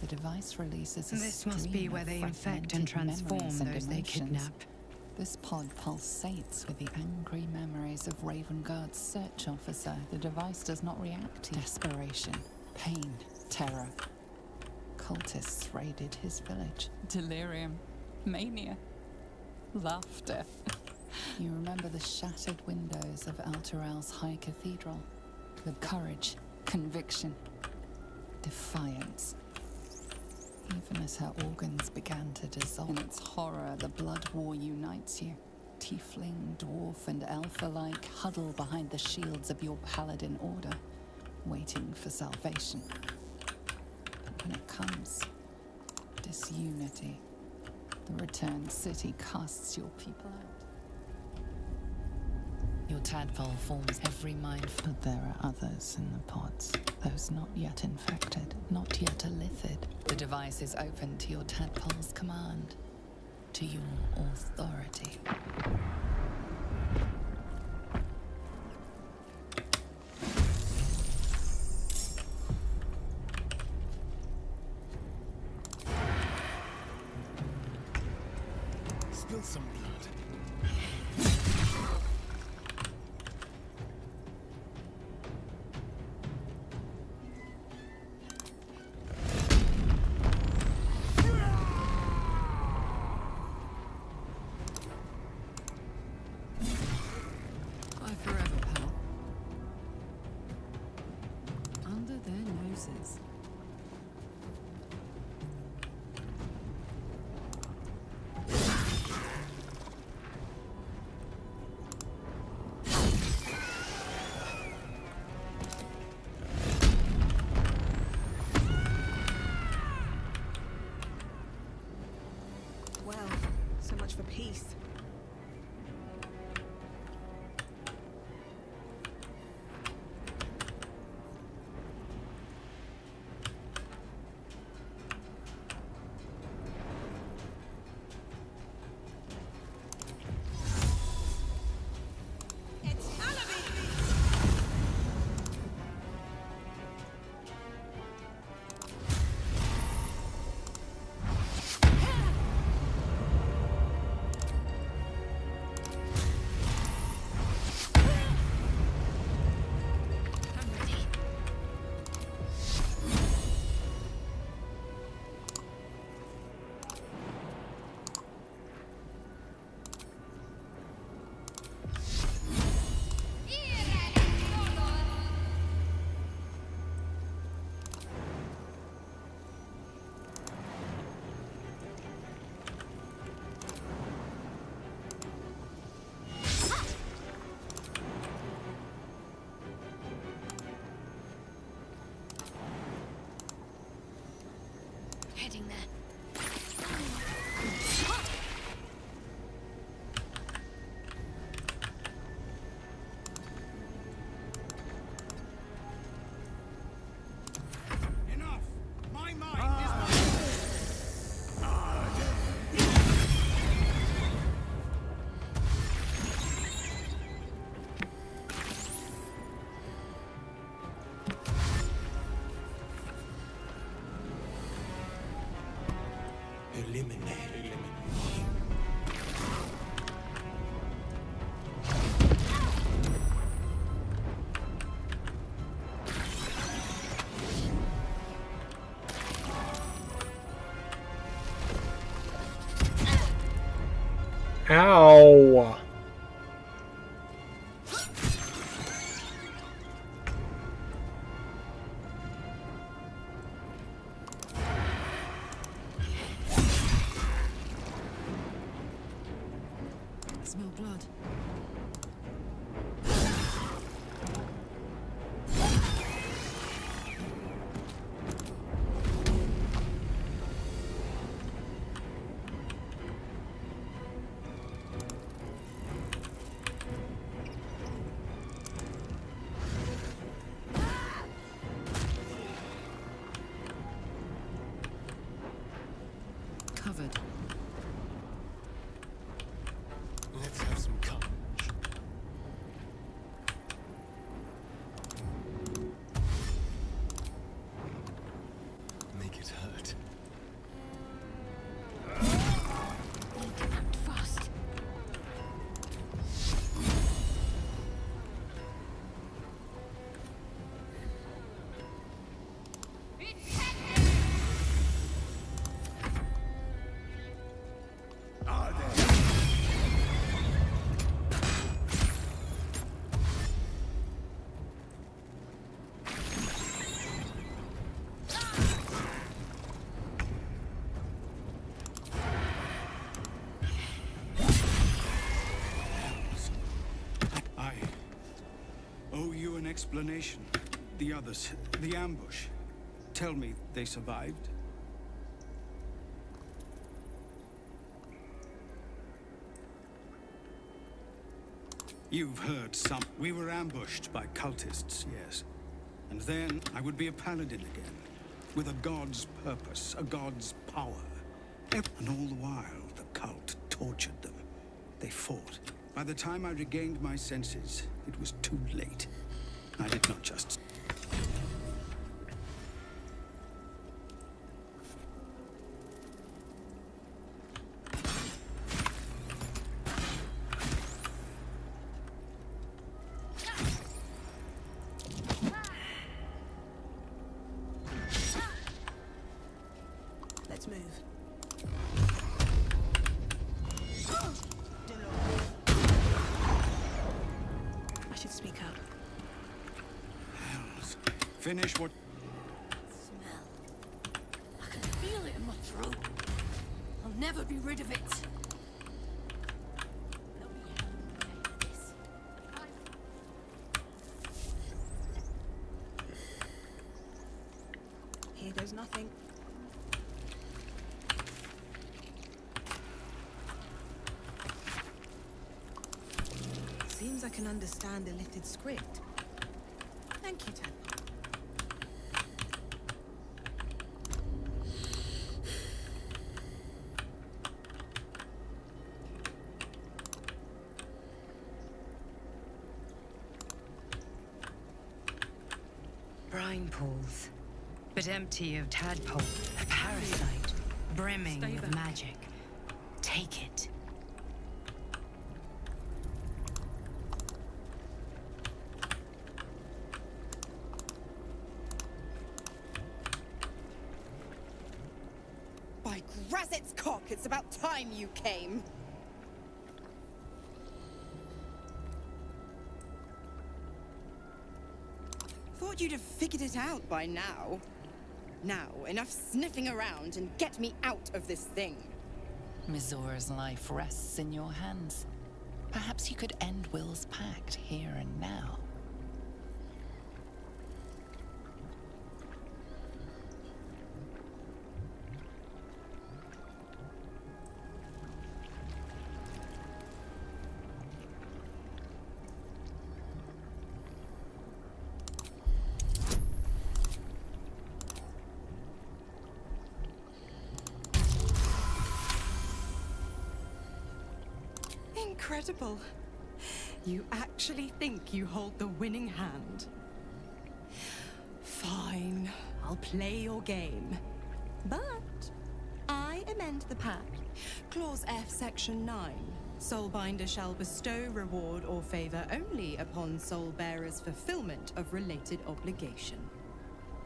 The device releases a This must stream be of where they infect fragmented and transform memories and those they emotions. kidnap. This pod pulsates with the angry memories of Ravengard's search officer. The device does not react to desperation, pain, terror. Cultists raided his village. Delirium, mania, laughter. You remember the shattered windows of Alteral's High Cathedral. The courage, conviction, defiance. Even as her organs began to dissolve. In its horror, the blood war unites you. Tiefling, dwarf, and elf alike huddle behind the shields of your paladin order, waiting for salvation. But when it comes, disunity. The returned city casts your people out. Your tadpole forms every mind, but there are others in the pods. Those not yet infected, not yet elithid. The device is open to your tadpole's command, to your authority. Spill some blood. Bye forever, pal. Under their noses. Well, so much for heading there. Enough! My mind is... Eliminate. Ow! Smell blood. Covered. Let's have some courage. Make it hurt. Act fast. I owe you an explanation. The others, the ambush. Tell me they survived? You've heard some. We were ambushed by cultists, yes. And then I would be a paladin again. With a god's purpose, a god's power. And all the while, the cult tortured them. They fought. By the time I regained my senses, it was too late. I did not just... Let's move. I should speak up. Hells. Finish what... Smell. I can feel it in my throat. I'll never be rid of it. Here goes nothing. Seems I can understand Illithid script. Thank you, Tan. Brine pools, but empty of tadpole. A parasite, brimming of magic. Take it. By Grazit's cock, it's about time you came. Thought you'd have figured it out by now. Now, enough sniffing around and get me out of this thing. Mizora's life rests in your hands. Perhaps you could end Will's pact here and now. Incredible. You actually think you hold the winning hand? Fine, I'll play your game. But I amend the pact. Clause F, Section 9. Soulbinder shall bestow reward or favor only upon soul bearers' fulfillment of related obligation.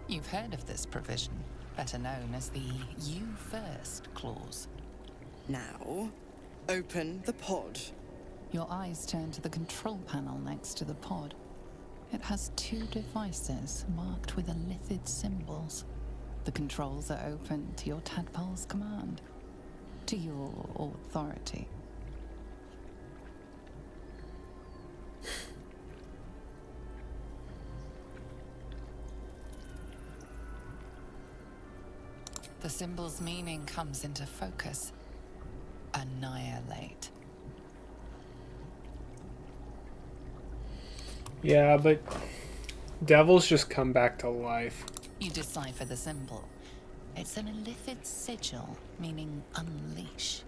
You've heard of this provision, better known as the You First clause. Now, open the pod. Your eyes turn to the control panel next to the pod. It has 2 devices marked with illithid symbols. The controls are open to your tadpole's command, to your authority. The symbol's meaning comes into focus. Annihilate. Yeah, but devils just come back to life. You decipher the symbol. It's an illithid sigil, meaning unleash.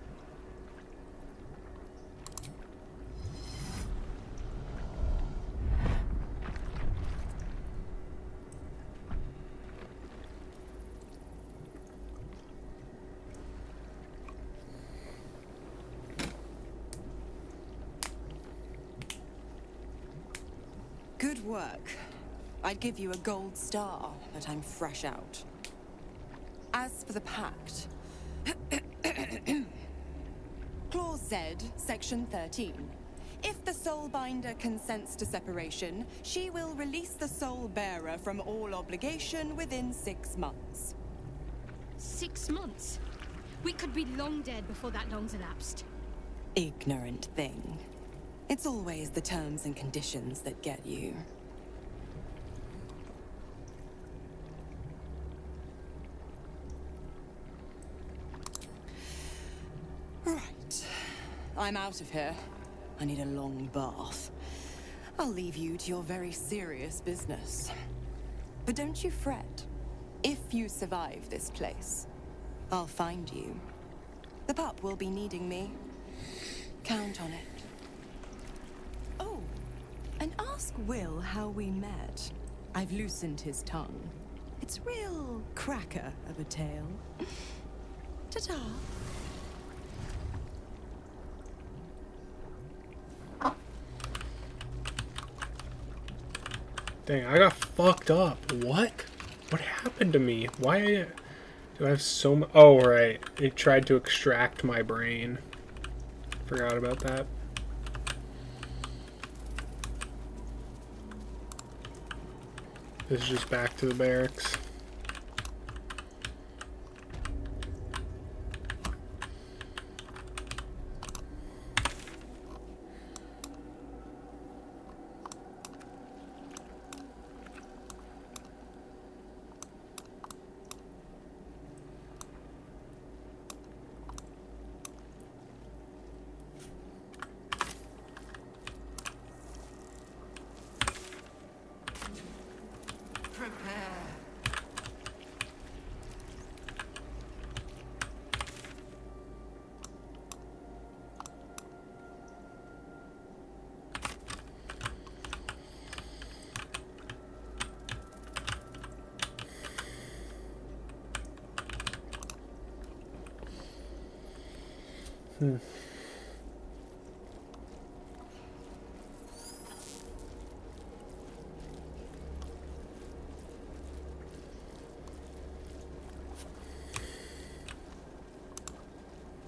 Good work. I'd give you a gold star, but I'm fresh out. As for the pact... Clause Z, Section 13. If the Soulbinder consents to separation, she will release the soul bearer from all obligation within 6 months. 6 months? We could be long dead before that long's elapsed. Ignorant thing. It's always the terms and conditions that get you. Right. I'm out of here. I need a long bath. I'll leave you to your very serious business. But don't you fret. If you survive this place, I'll find you. The pup will be needing me. Count on it. Oh, and ask Will how we met. I've loosened his tongue. It's real cracker of a tale. Ta-ta. Dang, I got fucked up. What? What happened to me? Why do I have so much? Oh, right. It tried to extract my brain. Forgot about that. This is just back to the barracks.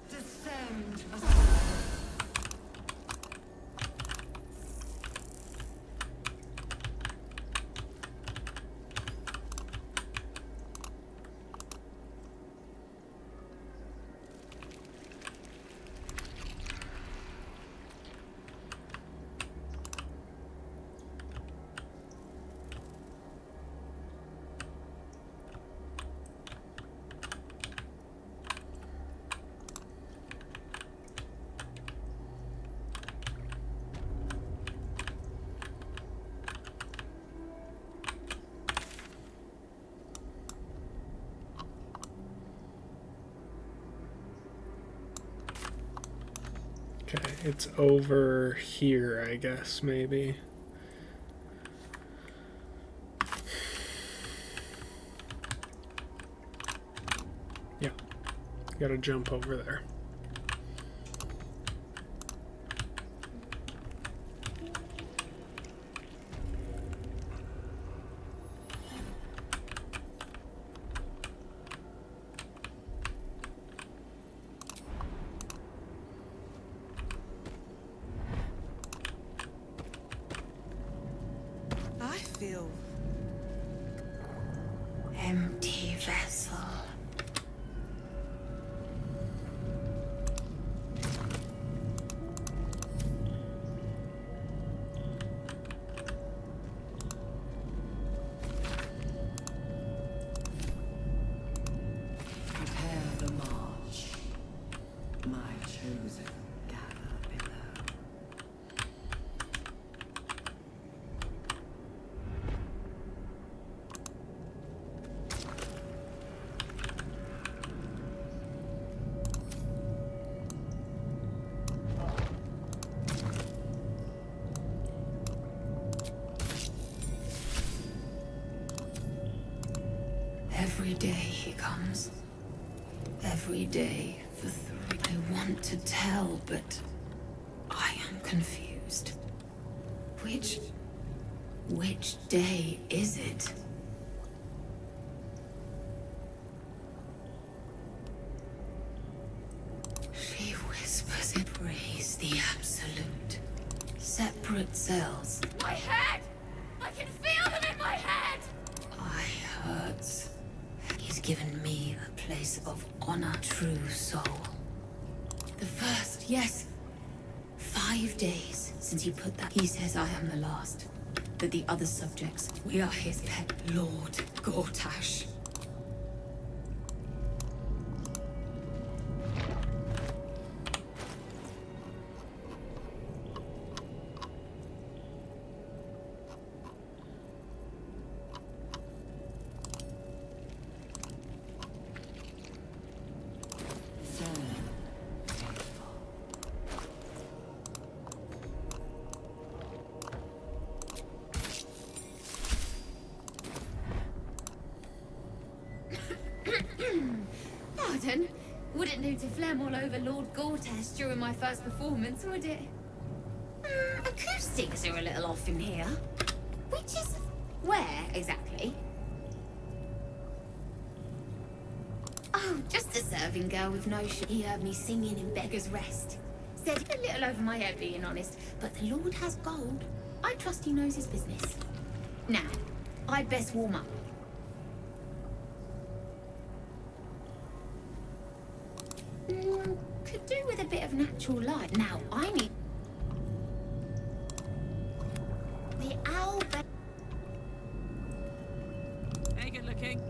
Descend. Okay, it's over here, I guess, maybe. Yeah, gotta jump over there. I feel Empty vessel. Prepare the march. My chosen gather below. Every day he comes. Every day for 3. I want to tell, but I am confused. Which day is it? She whispers it praise the absolute. Separate cells. My head! I can feel them in my head! I hurts. He's given me a place of honor, true soul. The first, yes. 5 days since he put that. He says I am the last. That the other subjects, we are his pet Lord Gortash. Pardon? Wouldn't do to phlegm all over Lord Gortash during my first performance, would it? Acoustics are a little off in here. Which is... where, exactly? Oh, just a serving girl with no shoe. He heard me singing in Beggar's Rest. Said a little over my head, being honest. But the Lord has gold. I trust he knows his business. Now, I'd best warm up. Could do with a bit of natural light. Now, I need... The owl... Hey, good looking.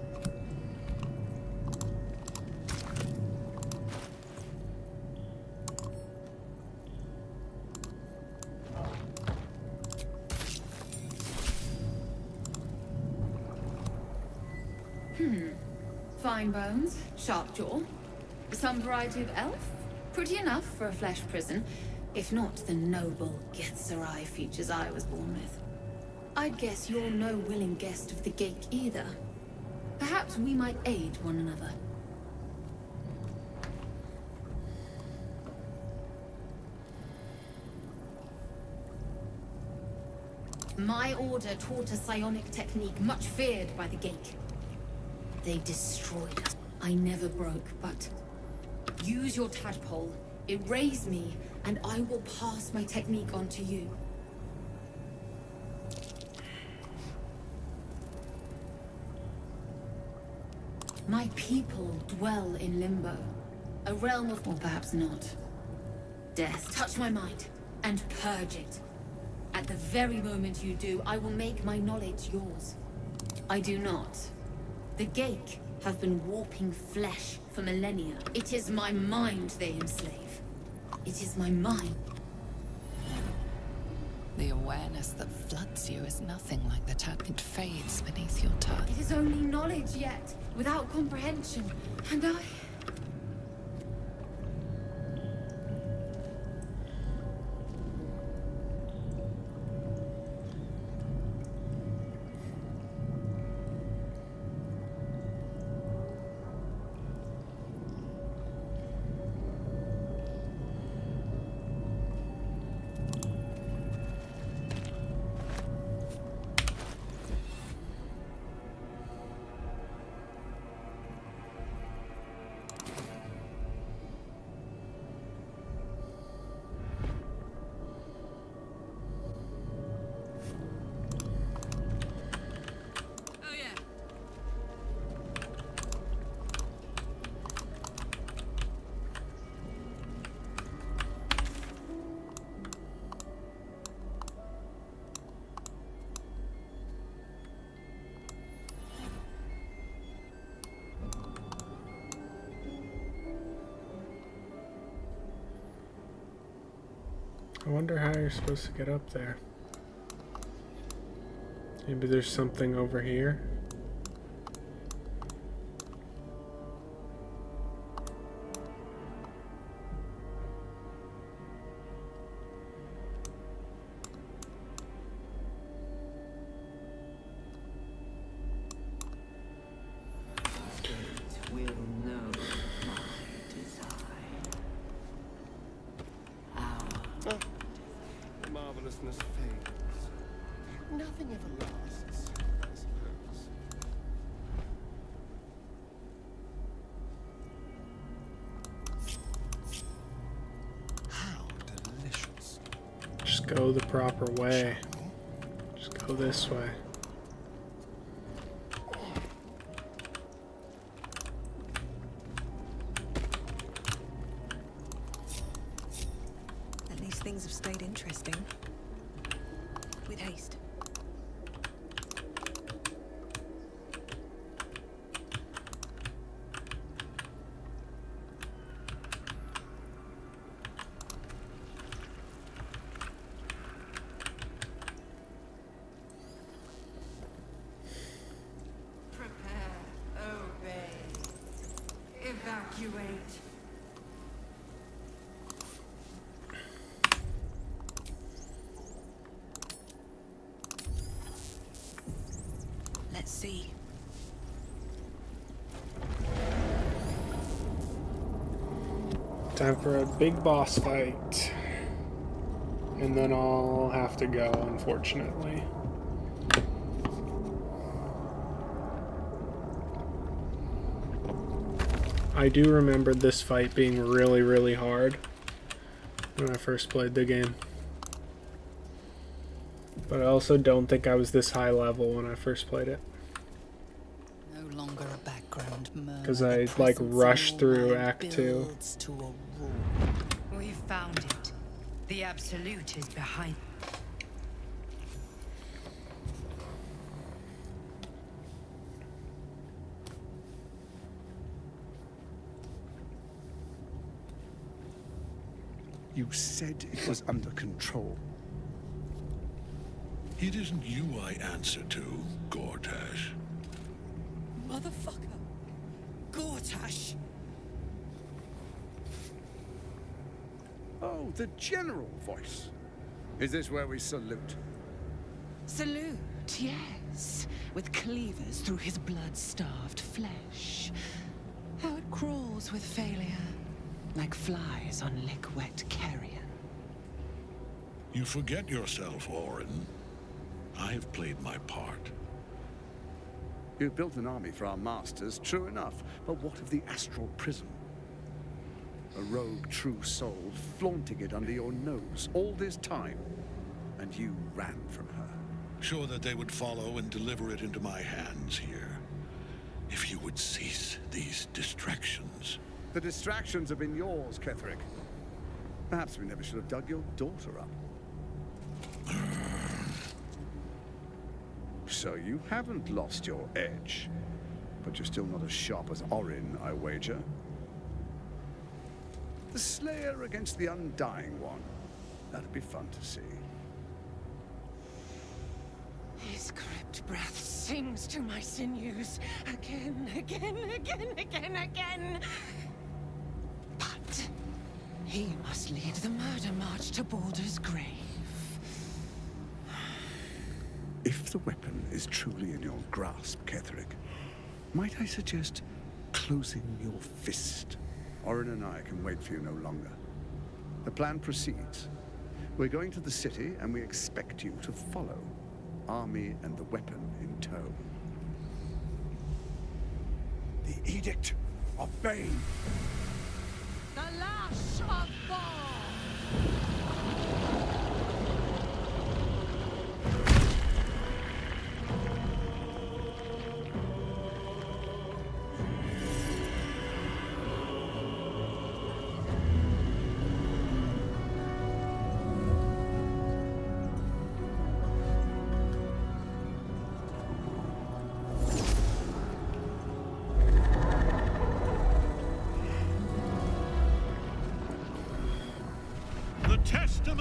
Fine bones, sharp jaw. Some variety of elf. Pretty enough for a flesh prison. If not the noble Githzerai features I was born with. I'd guess you're no willing guest of the Gate either. Perhaps we might aid one another. My order taught a psionic technique much feared by the Gate. They destroyed us. I never broke, but use your tadpole, erase me, and I will pass my technique on to you. My people dwell in limbo, a realm of, or perhaps not. Death, touch my mind, and purge it. At the very moment you do, I will make my knowledge yours. I do not. The Gate have been warping flesh for millennia. It is my mind they enslave. It is my mind. The awareness that floods you is nothing like the tap. It fades beneath your touch. It is only knowledge yet, without comprehension. And wonder how you're supposed to get up there. Maybe there's something over here. Will know my design. Our The marvelousness fades. Nothing ever lasts, I suppose. How delicious. Just go the proper way. Just go this way. At least things have stayed interesting. With haste. prepare, obey, evacuate. Let's see. Time for a big boss fight. And then I'll have to go, unfortunately. I do remember this fight being really, really hard when I first played the game. But I also don't think I was this high level when I first played it. No longer a background murmur. Because I, like, rushed through Act 2. Builds to a roar. We found it. The Absolute is behind. You said it was under control. It isn't you I answer to, Gortash. Motherfucker. Gortash. Oh, the general voice. Is this where we salute? Salute, yes. With cleavers through his blood-starved flesh. How it crawls with failure. Like flies on lick-wet carrion. You forget yourself, Orin. I have played my part. You've built an army for our masters, true enough. But what of the astral prism? A rogue true soul flaunting it under your nose all this time. And you ran from her. Sure that they would follow and deliver it into my hands here. If you would cease these distractions. The distractions have been yours, Ketherick. Perhaps we never should have dug your daughter up. So you haven't lost your edge. But you're still not as sharp as Orin, I wager. The Slayer against the Undying One. That'd be fun to see. His crypt breath sings to my sinews. Again, again, again, again, again. But he must lead the murder march to Baldur's grave. If the weapon is truly in your grasp, Ketherick, might I suggest closing your fist? Orin and I can wait for you no longer. The plan proceeds. We're going to the city, and we expect you to follow. Army and the weapon in tow. The Edict of Bane. The lash of Thor!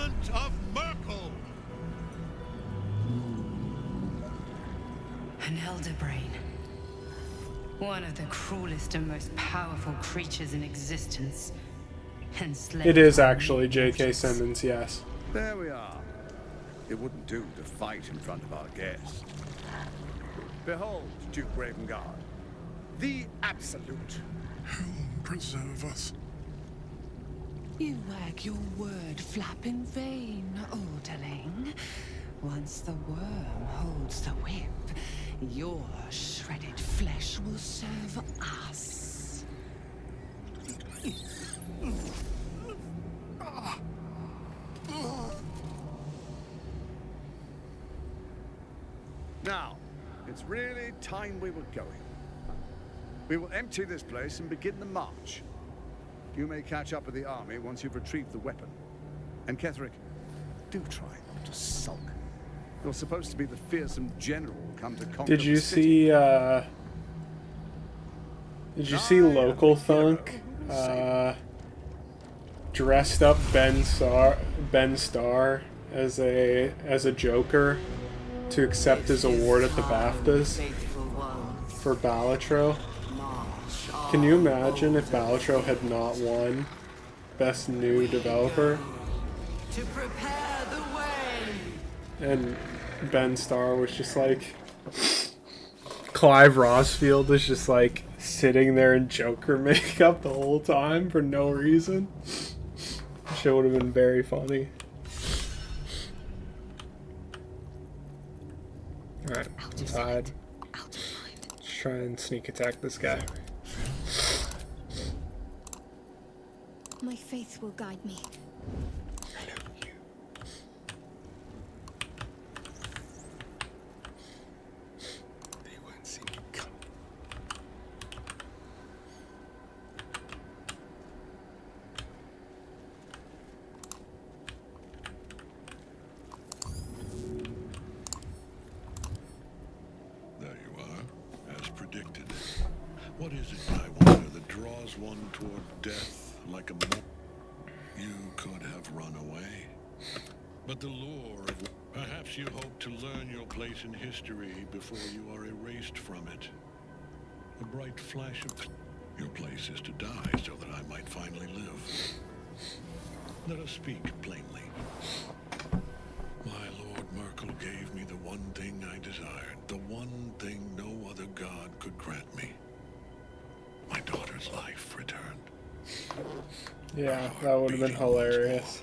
judgment of Myrkul! An elder brain. One of the cruelest and most powerful creatures in existence. Enslaved It is by actually J.K. mortals. Simmons, yes. There we are. It wouldn't do to fight in front of our guest. Behold, Duke Ravengard, the Absolute. Preserve us. You wag your word flap in vain, Alderling. Once the worm holds the whip, your shredded flesh will serve us. Now, it's really time we were going. We will empty this place and begin the march. You may catch up with the army once you've retrieved the weapon. And Ketheric, do try not to sulk. You're supposed to be the fearsome general come to conquer Did you the city. see Local Thunk dressed up Ben Starr as a Joker to accept his award at the BAFTAs for Balatro? Can you imagine if Balatro had not won Best New Developer? To prepare the way. And Ben Starr was just like... Clive Rosfield was just like sitting there in Joker makeup the whole time for no reason. Shit would have been very funny. Alright, inside. Let's try and sneak attack this guy. My faith will guide me. They won't see me come. There you are, as predicted. What is it, I wonder, that draws one toward death like a moth? You could have run away. But the lure of... Perhaps you hope to learn your place in history before you are erased from it. A bright flash of... Your place is to die so that I might finally live. Let us speak plainly. My Lord Myrkul gave me the one thing I desired, the one thing no other god could grant me. My daughter's life returned. Yeah, that would have been hilarious.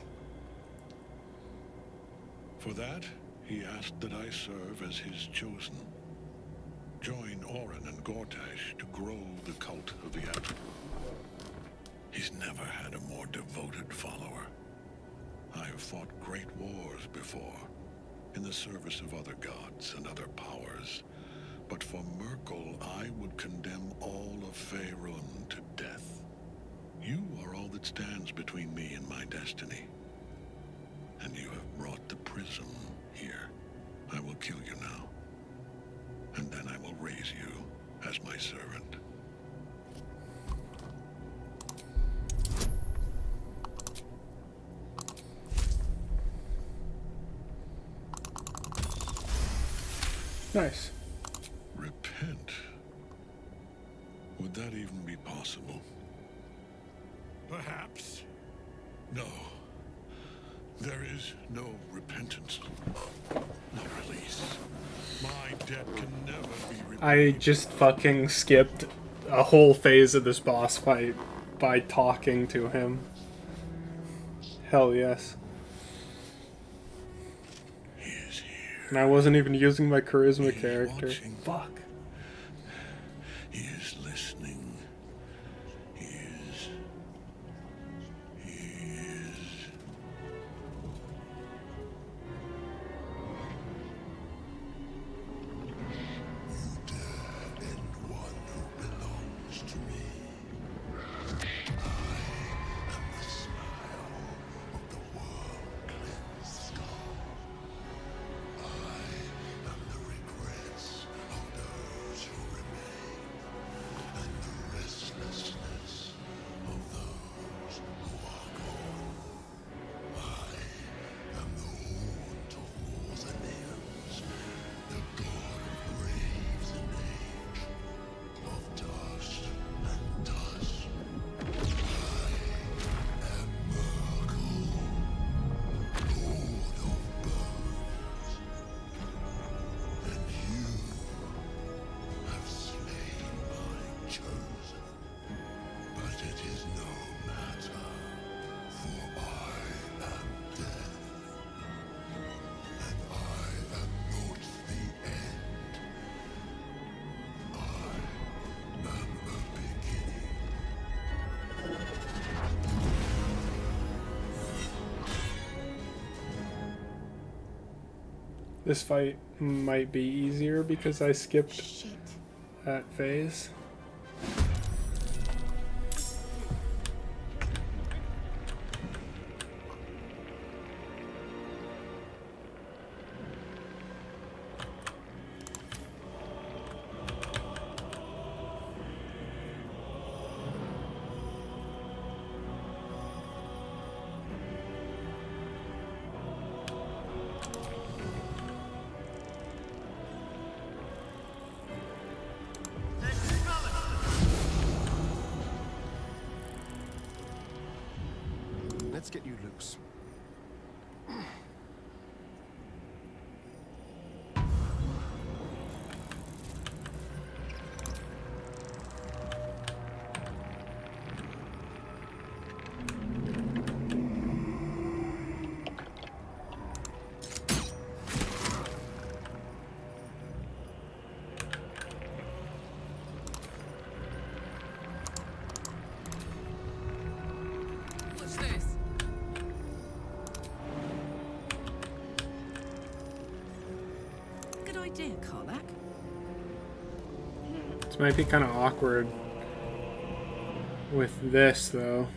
For that, he asked that I serve as his chosen. Join Orin and Gortash to grow the cult of the Absolute. He's never had a more devoted follower. I have fought great wars before, in the service of other gods and other powers. But for Myrkul, I would condemn all of Faerun to death. You are all that stands between me and my destiny. And you have brought the prism here. I will kill you now. And then I will raise you as my servant. Nice. Repent? Would that even be possible? Perhaps. No. There is no repentance. No release. My debt can never be repaid. I just fucking skipped a whole phase of this boss fight by talking to him. Hell yes. He is here. And I wasn't even using my charisma He is character. watching. Fuck. He is listening. He is. You dare end one who belongs to me. I am the smile of the world-cleansed scar. I am the regrets of those who remain, and the restlessness of This fight might be easier because I skipped that phase. Let's get you loose. What's this? Good idea, Karlach. This might be kind of awkward with this, though.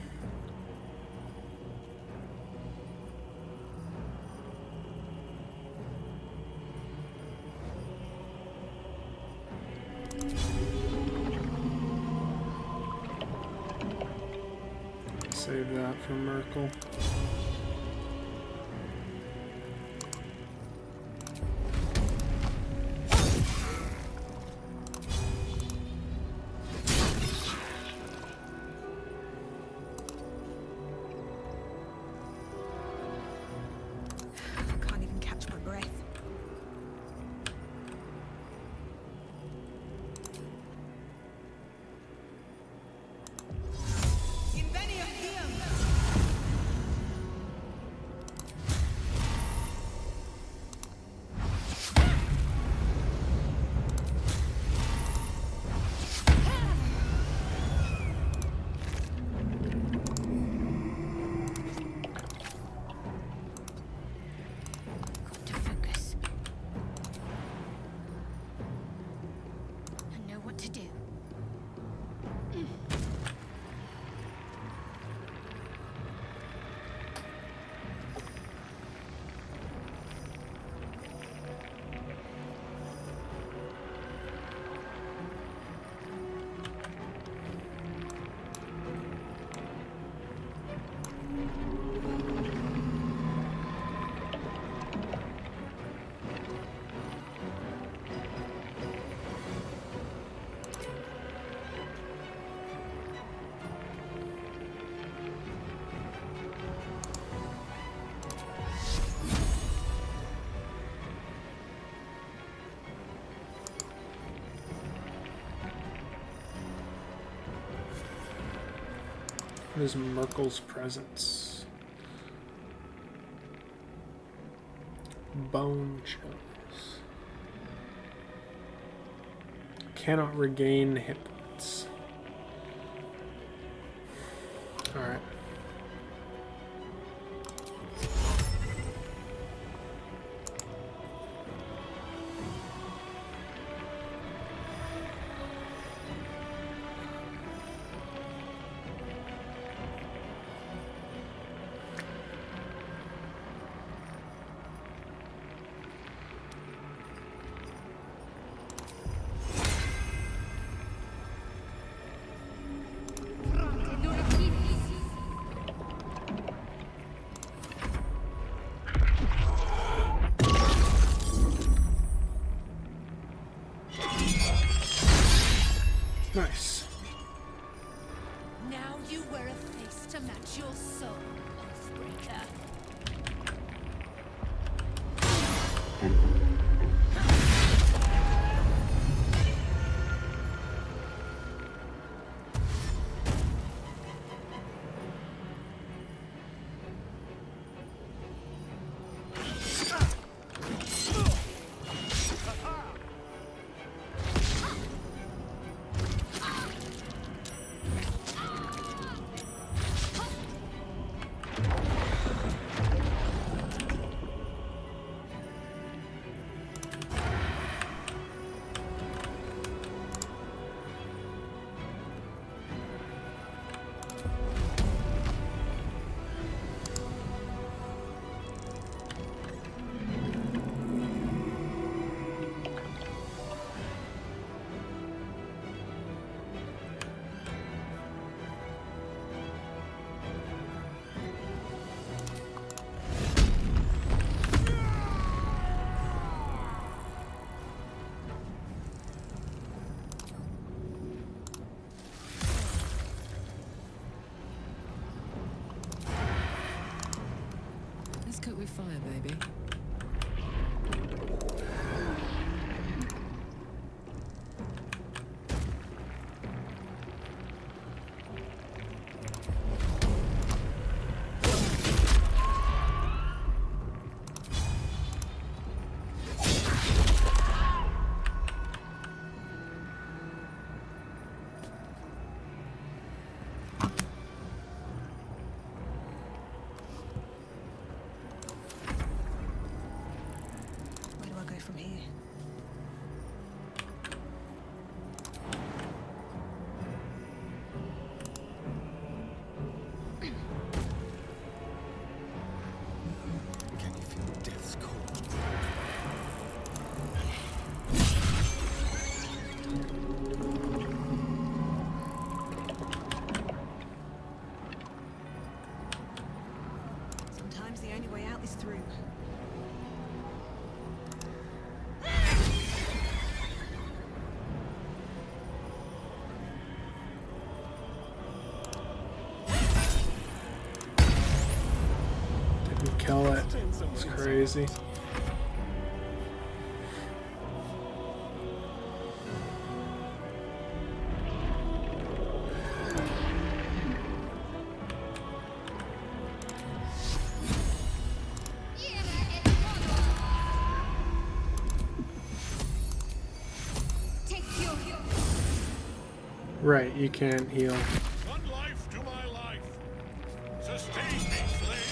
Save that for Merkel. Can't even catch my breath. To focus. I know what to do. What is Merkel's presence? Bone chills. Cannot regain hit points. Alright. Nice. Now you wear a face to match your soul, Oathbreaker. with fire, baby. From here. Can you feel death's cold? Sometimes the only way out is through. Didn't kill it. It's crazy. Right, you can't heal. One life to my life. Sustain me, slave.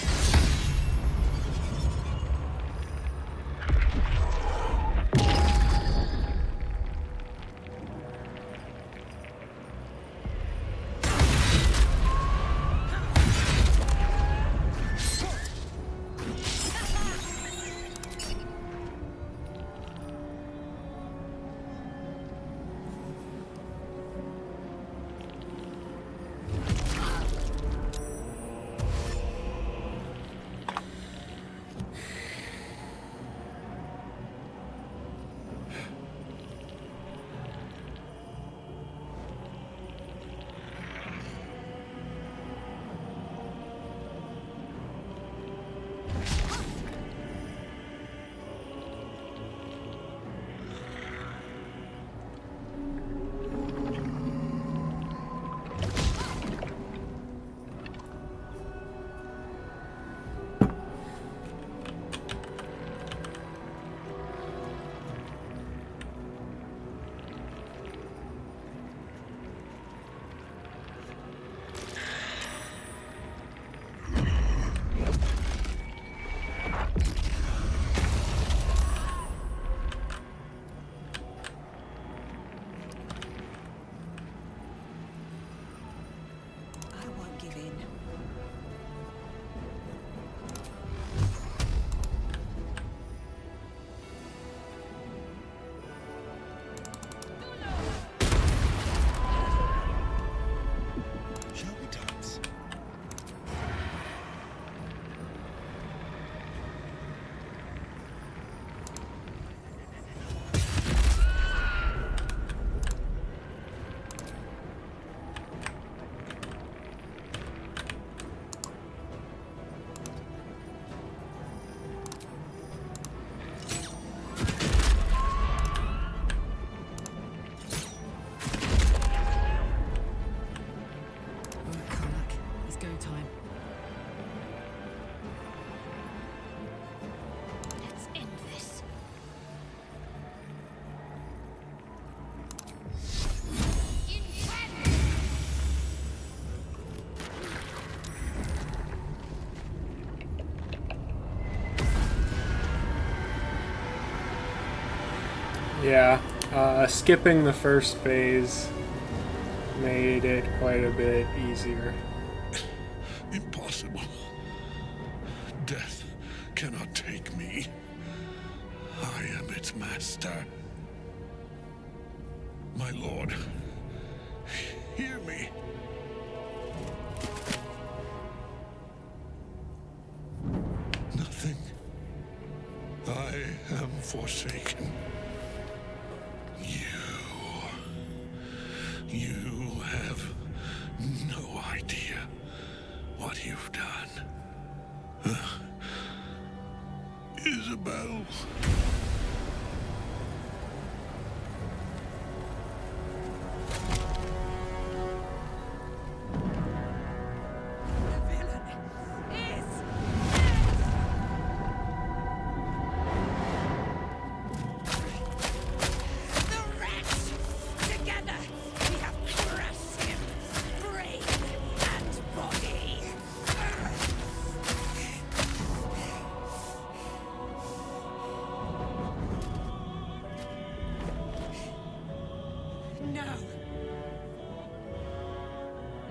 Yeah, skipping the first phase made it quite a bit easier. Impossible. Death cannot take me. I am its master. My lord, hear me. Nothing. I am forsaken. You have no idea what you've done.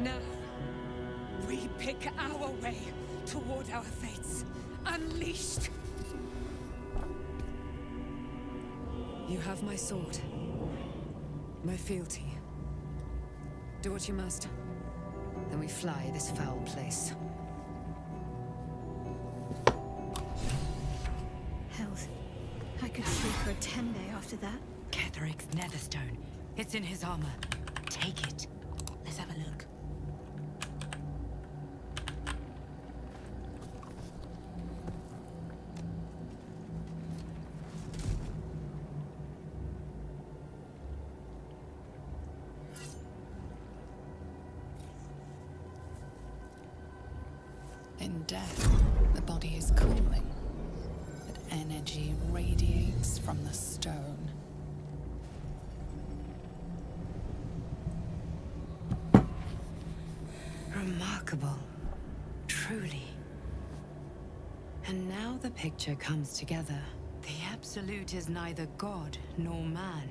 Now, we pick our way toward our fates. Unleashed! You have my sword. My fealty. Do what you must. Then we fly this foul place. Health. I could sleep for a 10-day after that. Ketheric's netherstone. It's in his armor. Take it. Let's have a look. In death, the body is cooling, but energy radiates from the stone. Remarkable. Truly. And now the picture comes together. The Absolute is neither god nor man.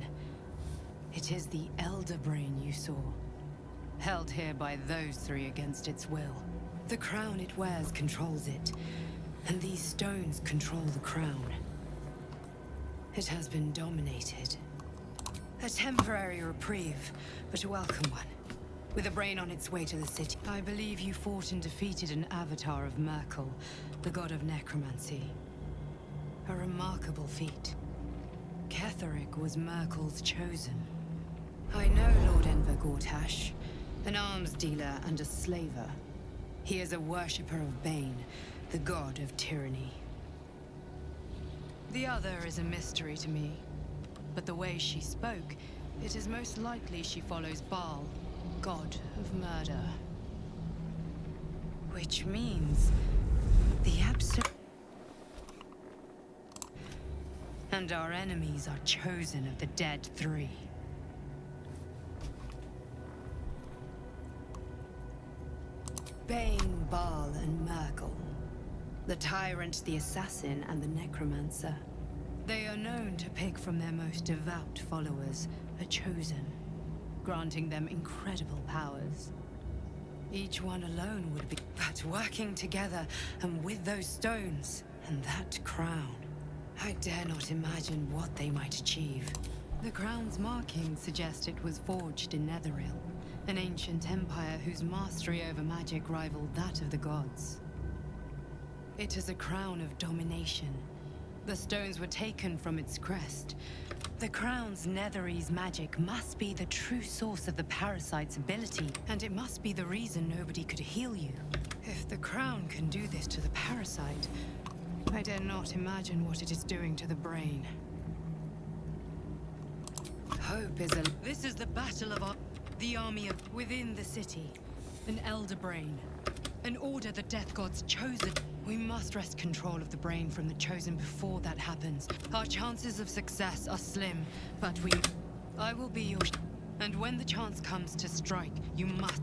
It is the Elder Brain you saw, held here by those three against its will. The crown it wears controls it, and these stones control the crown. It has been dominated. A temporary reprieve, but a welcome one. With a brain on its way to the city. I believe you fought and defeated an avatar of Merkel, the god of necromancy. A remarkable feat. Ketheric was Merkel's chosen. I know Lord Enver Gortash, an arms dealer and a slaver. He is a worshipper of Bane, the god of tyranny. The other is a mystery to me, but the way she spoke, it is most likely she follows Baal, god of murder. Which means the Absolute. And our enemies are chosen of the dead three. Bane, Baal, and Merkel. The Tyrant, the Assassin, and the Necromancer. They are known to pick from their most devout followers a chosen, granting them incredible powers. Each one alone would be... But working together, and with those stones, and that crown, I dare not imagine what they might achieve. The crown's markings suggest it was forged in Netheril, an ancient empire whose mastery over magic rivaled that of the gods. It is a crown of domination. The stones were taken from its crest. The crown's Netherese magic must be the true source of the parasite's ability, and it must be the reason nobody could heal you. If the crown can do this to the parasite, I dare not imagine what it is doing to the brain. Hope is a... This is the battle of the army of within the city. An elder brain. An order the death gods chosen. We must wrest control of the brain from the chosen before that happens. Our chances of success are slim, but I will be your... And when the chance comes to strike, you must...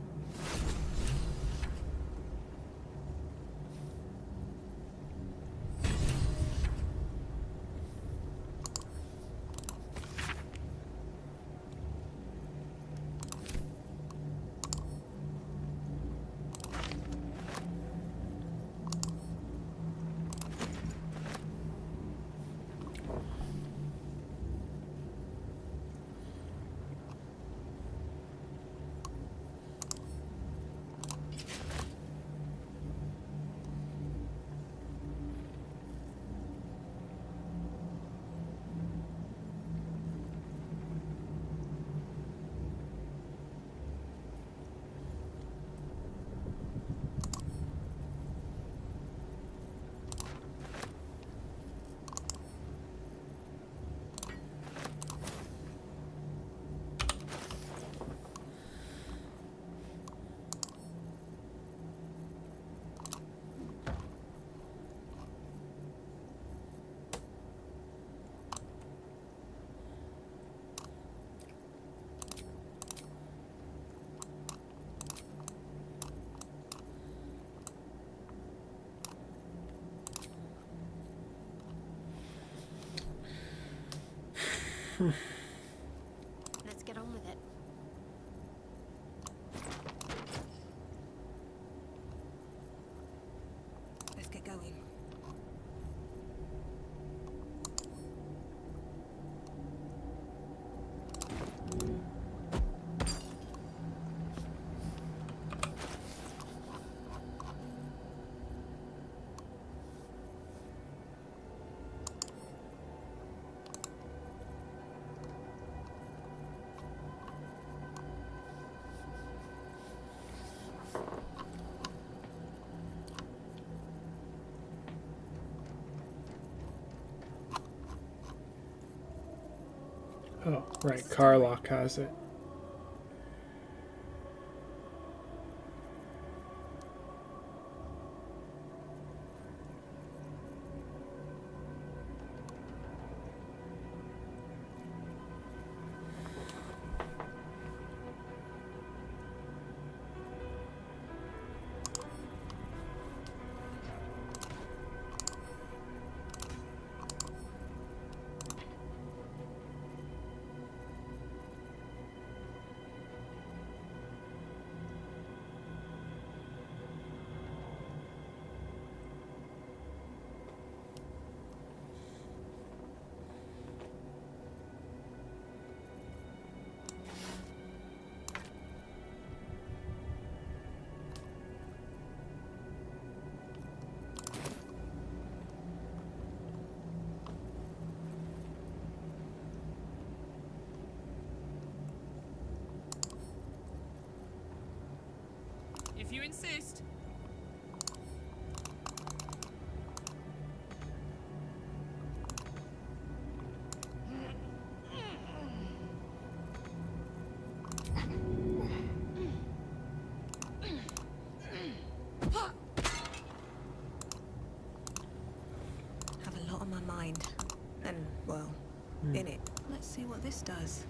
Let's get on with it. Right, Karlach has it. If you insist. Have a lot on my mind. And, well, in it. Let's see what this does.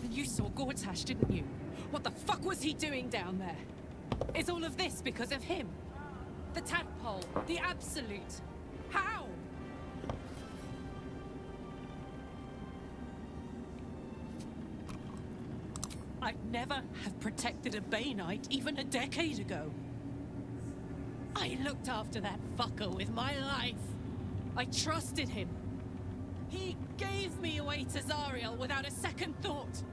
You saw Gortash, didn't you? What the fuck was he doing down there? Is all of this because of him? The tadpole, the absolute. How? I'd never have protected a Bay Knight even a decade ago. I looked after that fucker with my life. I trusted him. He gave me away to Zariel without a second thought.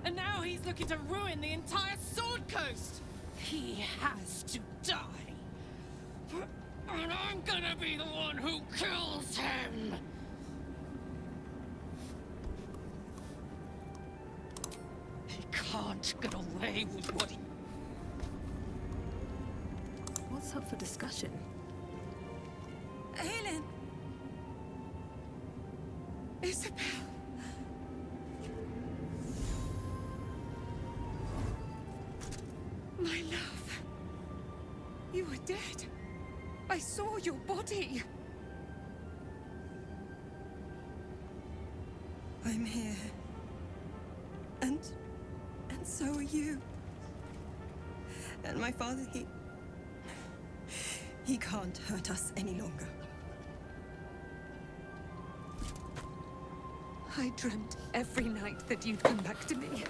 And now he's looking to ruin the entire Sword Coast! He has to die! And I'm gonna be the one who kills him! He can't get away with what he... What's up for discussion? Aelin! Isabel! My love, you were dead. I saw your body. I'm here. And so are you. And my father, he can't hurt us any longer. I dreamt every night that you'd come back to me.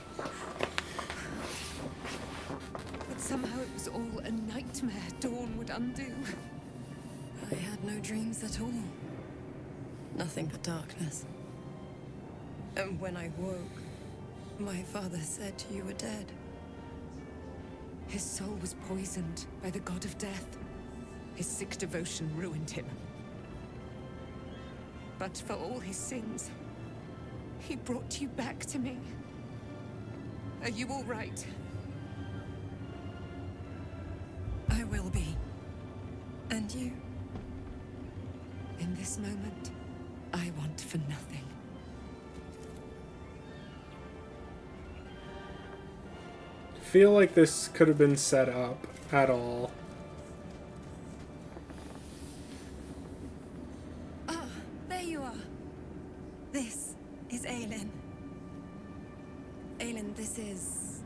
But somehow it was all a nightmare Dawn would undo. I had no dreams at all. Nothing but darkness. And when I woke, my father said you were dead. His soul was poisoned by the god of death. His sick devotion ruined him. But for all his sins, he brought you back to me. Are you all right? I will be. And you? In this moment, I want for nothing. Feel like this could have been set up at all. Ah, there you are. This is Aelin. Aelin, this is...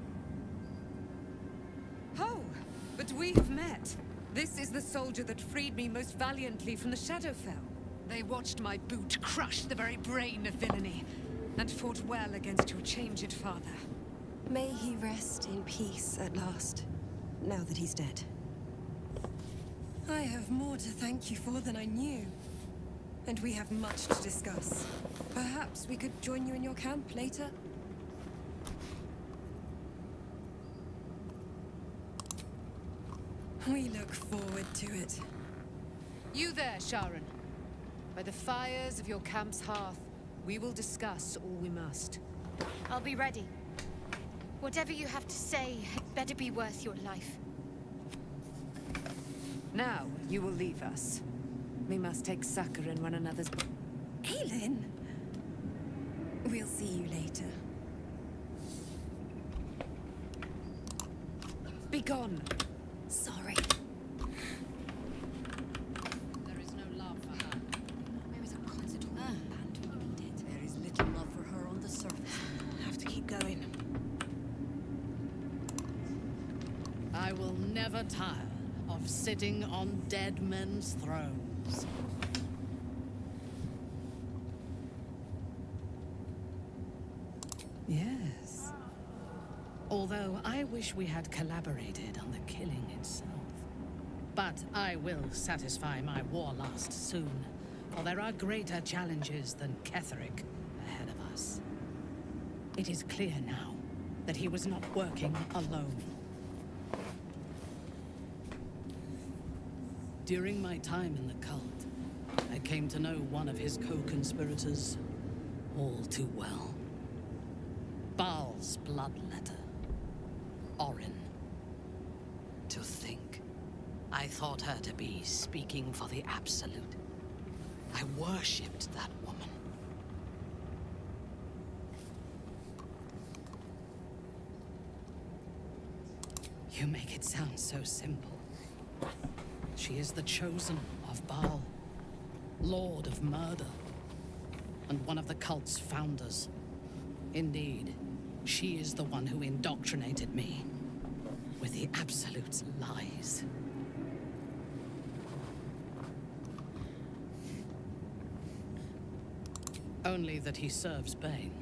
Oh, but we have met. This is the soldier that freed me most valiantly from the Shadowfell. They watched my boot crush the very brain of villainy, and fought well against your changed father. May he rest in peace at last, now that he's dead. I have more to thank you for than I knew. And we have much to discuss. Perhaps we could join you in your camp later? We look forward to it. You there, Sharon. By the fires of your camp's hearth, we will discuss all we must. I'll be ready. Whatever you have to say had better be worth your life. Now, you will leave us. We must take succor in one another's... Aelin! We'll see you later. Be gone. Sorry. There is no love for her. Where is our concert hall band when you need it? There is little love for her on the surface. Have to keep going. I will never tire of sitting on dead men's thrones. Yes. Although I wish we had collaborated on the killing itself. But I will satisfy my war lust soon, for there are greater challenges than Ketheric ahead of us. It is clear now that he was not working alone. During my time in the cult, I came to know one of his co-conspirators all too well. Baal's bloodletter, Orin. To think, I thought her to be speaking for the Absolute. I worshipped that woman. You make it sound so simple. She is the chosen of Baal, Lord of Murder, and one of the cult's founders. Indeed, she is the one who indoctrinated me with the Absolute's lies. Only that he serves Bane,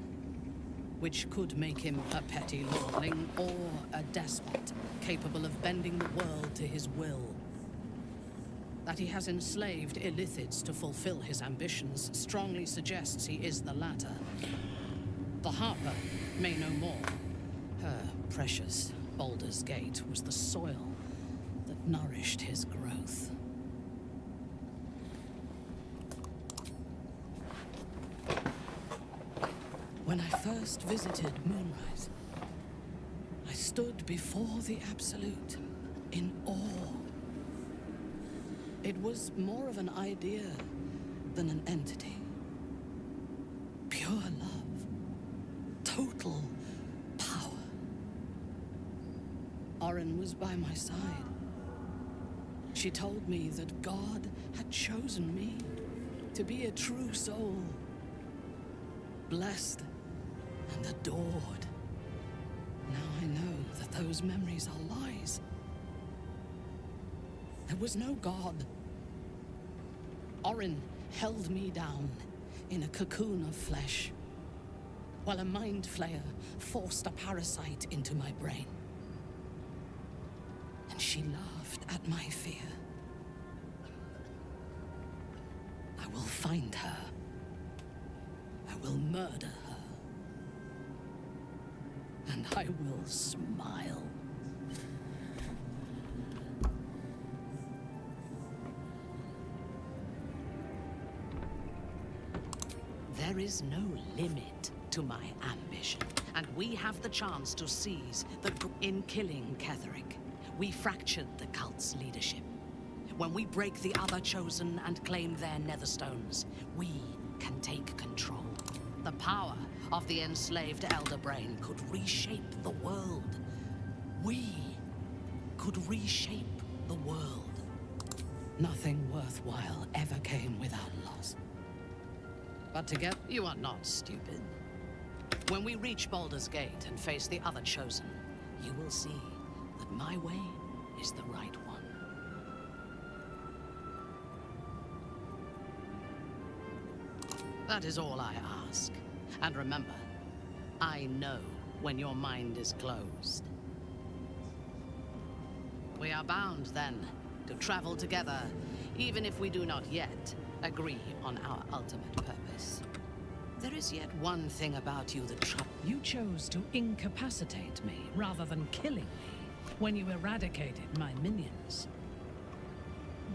which could make him a petty lordling or a despot capable of bending the world to his will. That he has enslaved Illithids to fulfill his ambitions strongly suggests he is the latter. The Harper may know more. Her precious Baldur's Gate was the soil that nourished his growth. When I first visited Moonrise, I stood before the Absolute in awe. It was more of an idea than an entity. Pure love. Total power. Orin was by my side. She told me that God had chosen me to be a true soul. Blessed and adored. Now I know that those memories are lies. There was no God. Orin held me down in a cocoon of flesh, while a mind flayer forced a parasite into my brain. And she laughed at my fear. I will find her. I will murder her. And I will smile. There is no limit to my ambition, and we have the chance to seize the... In killing Ketheric, we fractured the cult's leadership. When we break the other chosen and claim their netherstones, we can take control. The power of the enslaved Elder Brain could reshape the world. We could reshape the world. Nothing worthwhile ever came without loss. But together, you are not stupid. When we reach Baldur's Gate and face the other chosen, you will see that my way is the right one. That is all I ask. And remember, I know when your mind is closed. We are bound, then, to travel together, even if we do not yet agree on our ultimate purpose. There is yet one thing about you that you chose to incapacitate me rather than killing me when you eradicated my minions.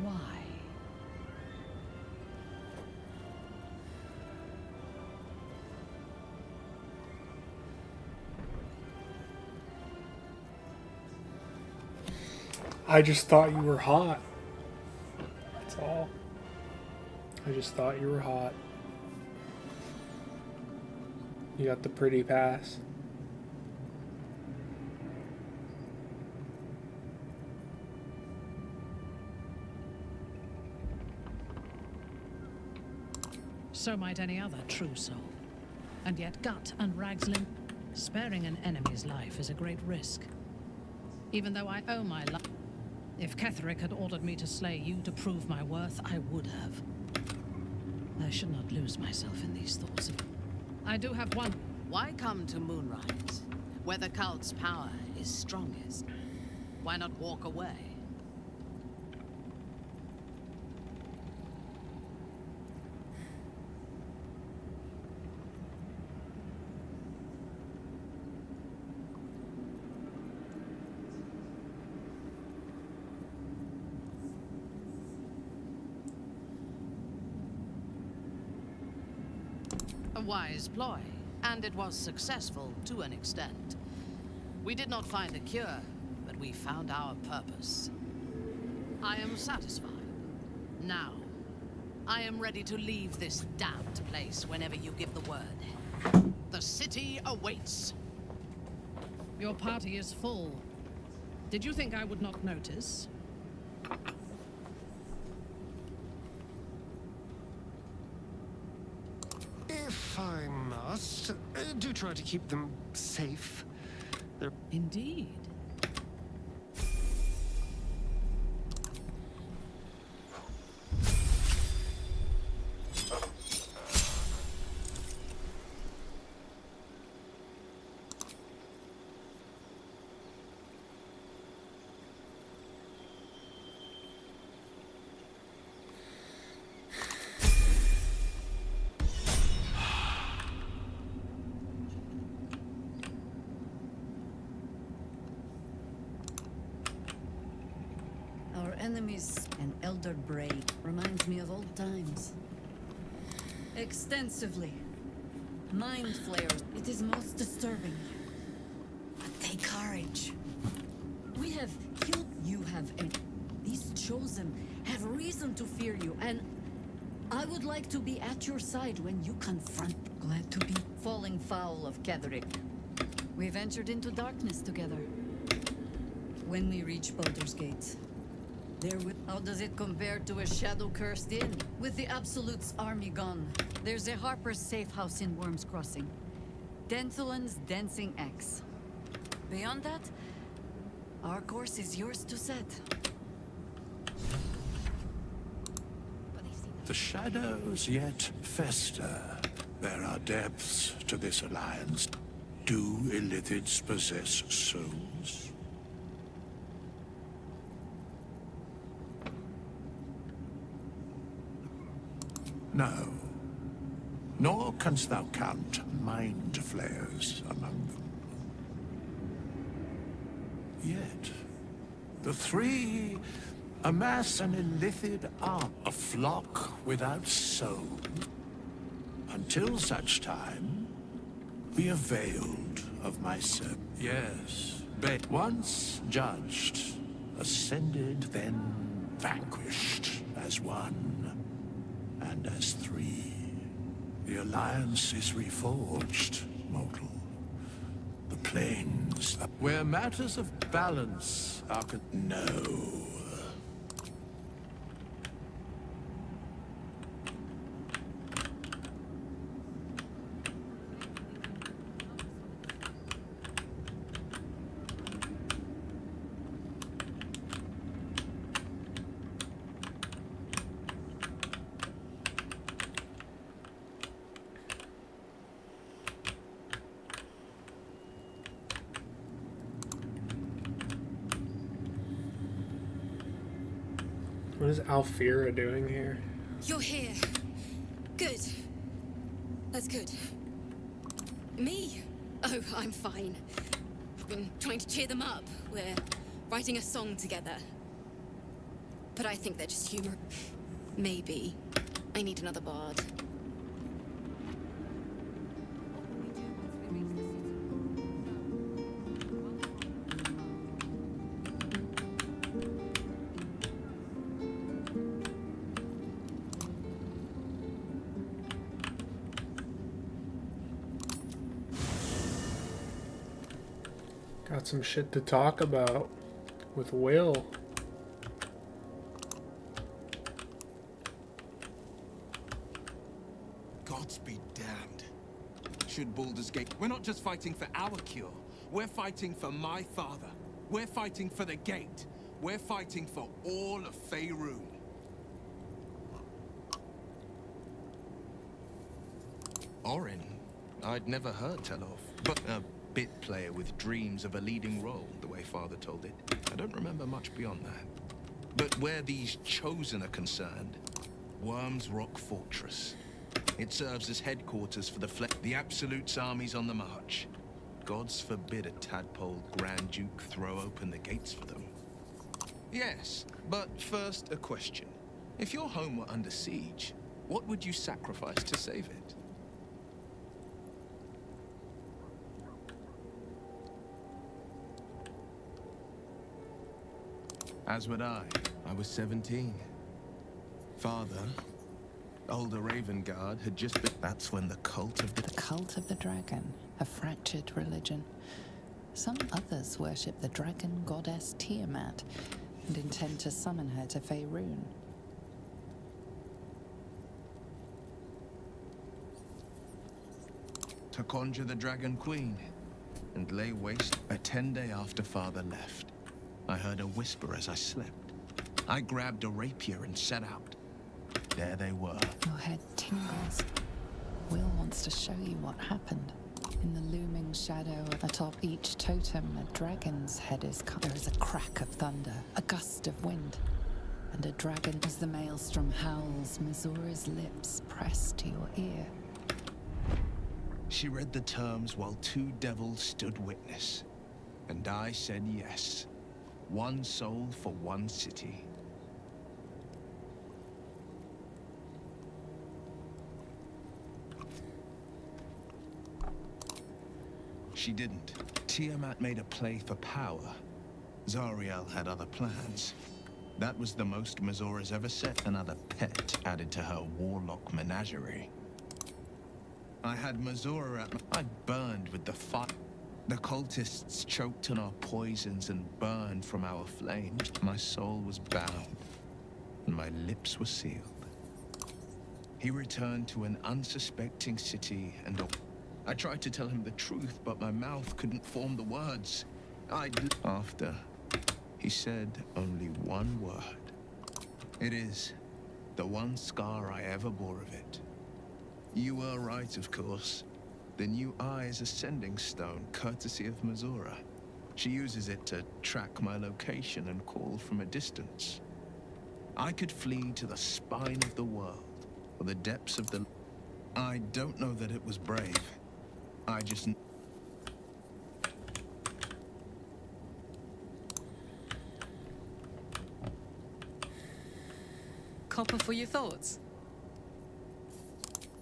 Why? I just thought you were hot. That's all. I just thought you were hot. You got the pretty pass. So might any other true soul. And yet Gut and Ragslim, sparing an enemy's life is a great risk. Even though I owe my life. If Ketheric had ordered me to slay you to prove my worth, I would have. I should not lose myself in these thoughts. I do have one. Why come to Moonrise, where the cult's power is strongest? Why not walk away? A wise ploy, and it was successful to an extent. We did not find a cure, but we found our purpose. I am satisfied. Now, I am ready to leave this damned place whenever you give the word. The city awaits. Your party is full. Did you think I would not notice? If I must, do try to keep them safe. Indeed. Our enemies, an elder braid, reminds me of old times. Extensively. Mind flayers. It is most disturbing. But take courage. We have killed. You have. These chosen have reason to fear you, and I would like to be at your side when you confront. Glad to be falling foul of Ketheric. We ventured into darkness together. When we reach Baldur's Gate, how does it compare to a shadow-cursed inn? With the Absolute's army gone, there's a Harper's safe house in Worm's Crossing. Denthelan's Dancing Axe. Beyond that, our course is yours to set. The shadows yet fester. There are depths to this alliance. Do Illithids possess souls? No. Nor canst thou count mind flayers among them. Yet, the three amass an Illithid arm, a flock without soul. Until such time, be availed of my service. Yes, but once judged, ascended, then vanquished as one. And as three, the alliance is reforged, mortal. The plains, where matters of balance are no. What is Alfira doing here? You're here. Good. That's good. Me? Oh, I'm fine. I've been trying to cheer them up. We're writing a song together. But I think they're just humor. Maybe. I need another bard. got some shit to talk about with Will. Gods be damned. Should Baldur's Gate... We're not just fighting for our cure. We're fighting for my father. We're fighting for the Gate. We're fighting for all of Faerun. Orin? I'd never heard tell of. But a bit player with dreams of a leading role, the way Father told it. I don't remember much beyond that. But where these Chosen are concerned, Worm's Rock Fortress. It serves as headquarters for the Absolute's armies on the march. Gods forbid a tadpole Grand Duke throw open the gates for them. Yes, but first a question. If your home were under siege, what would you sacrifice to save it? As would I. I was 17. Father, older Ravengard, had just been... That's when the cult of the... The cult of the dragon, a fractured religion. Some others worship the dragon goddess Tiamat and intend to summon her to Faerun. To conjure the Dragon Queen and lay waste. A 10-day after Father left, I heard a whisper as I slept. I grabbed a rapier and set out. There they were. Your head tingles. Will wants to show you what happened. In the looming shadow atop each totem, a dragon's head is cut. There is a crack of thunder, a gust of wind, and a dragon. As the maelstrom howls, Mizora's lips press to your ear. She read the terms while two devils stood witness. And I said yes. One soul for one city. She didn't. Tiamat made a play for power. Zariel had other plans. That was the most Mizora's ever set. Another pet added to her warlock menagerie. I had Mizora at my... I burned with the fire. The cultists choked on our poisons and burned from our flames. My soul was bound, and my lips were sealed. He returned to an unsuspecting city and... I tried to tell him the truth, but my mouth couldn't form the words. After, he said only one word. It is the one scar I ever bore of it. You were right, of course. The new eye is a sending stone, courtesy of Mizora. She uses it to track my location and call from a distance. I could flee to the spine of the world, or the depths of the... I don't know that it was brave. I just... Copper for your thoughts?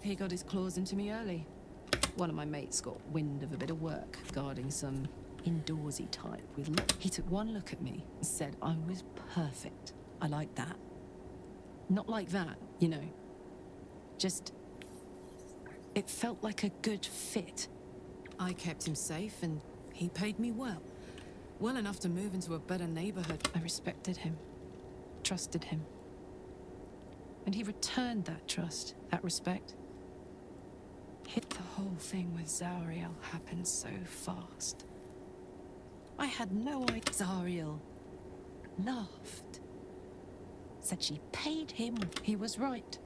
He got his claws into me early. One of my mates got wind of a bit of work guarding some indoorsy type with... He took one look at me and said I was perfect. I like that. Not like that, you know. Just... It felt like a good fit. I kept him safe and he paid me well. Well enough to move into a better neighborhood. I respected him. Trusted him. And he returned that trust, that respect. The whole thing with Zariel happened so fast. I had no idea. Zariel laughed. Said she paid him. He was right.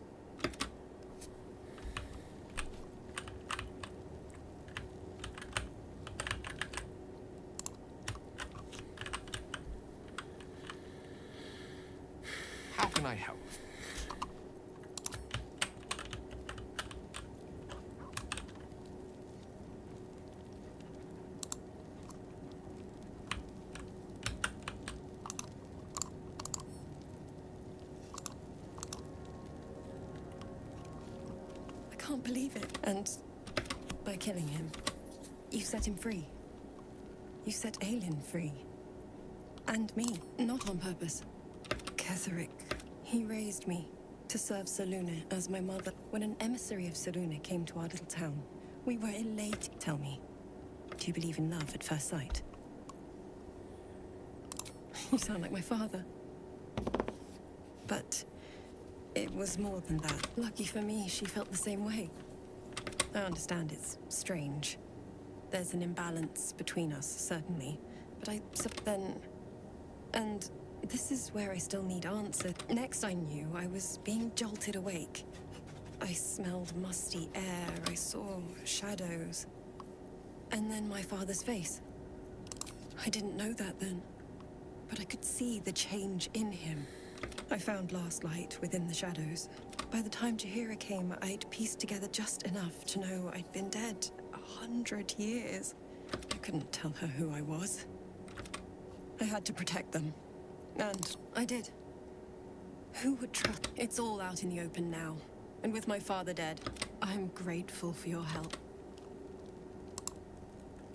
How can I help? I can't believe it. And by killing him, you set him free. You set Aelin free. And me, not on purpose. Ketheric, he raised me to serve Selûne as my mother. When an emissary of Selûne came to our little town, we were elated. Tell me, do you believe in love at first sight? You sound like my father. But it was more than that. Lucky for me, she felt the same way. I understand it's strange. There's an imbalance between us, certainly. But And this is where I still need answers. Next I knew, I was being jolted awake. I smelled musty air, I saw shadows. And then my father's face. I didn't know that then, but I could see the change in him. I found last light within the shadows. By the time Jaheira came, I'd pieced together just enough to know I'd been dead 100 years. I couldn't tell her who I was. I had to protect them. And I did. Who would trust? It's all out in the open now. And with my father dead, I'm grateful for your help.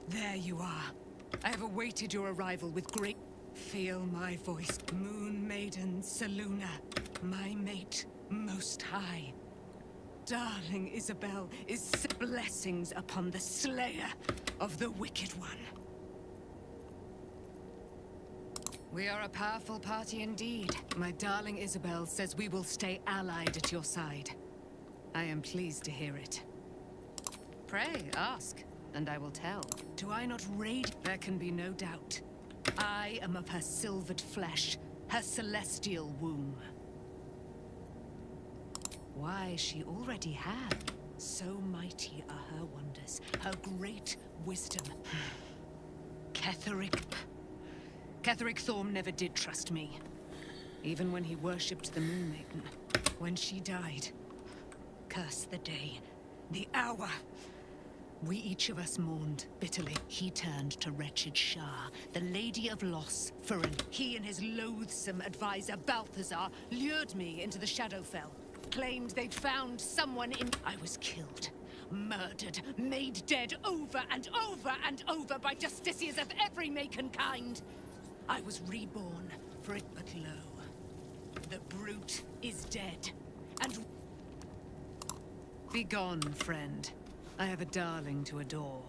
There you are. I have awaited your arrival with great... Feel my voice. Moon Maiden Selûne, my mate, most high. Darling Isabel is blessings upon the slayer of the Wicked One. We are a powerful party indeed. My darling Isabel says we will stay allied at your side. I am pleased to hear it. Pray, ask, and I will tell. Do I not rage? There can be no doubt. I am of her silvered flesh, her celestial womb. Why, she already had. So mighty are her wonders, her great wisdom. Ketheric Thorm never did trust me. Even when he worshipped the Moon Maiden. When she died. Curse the day, the hour. We each of us mourned bitterly. He turned to wretched Shah, the Lady of Loss, He and his loathsome advisor, Balthazar, lured me into the Shadowfell. Claimed they'd found someone in... I was killed, murdered, made dead over and over and over by justiciars of every make and kind. I was reborn for it, but lo, the brute is dead, and... Begone, friend. I have a darling to adore.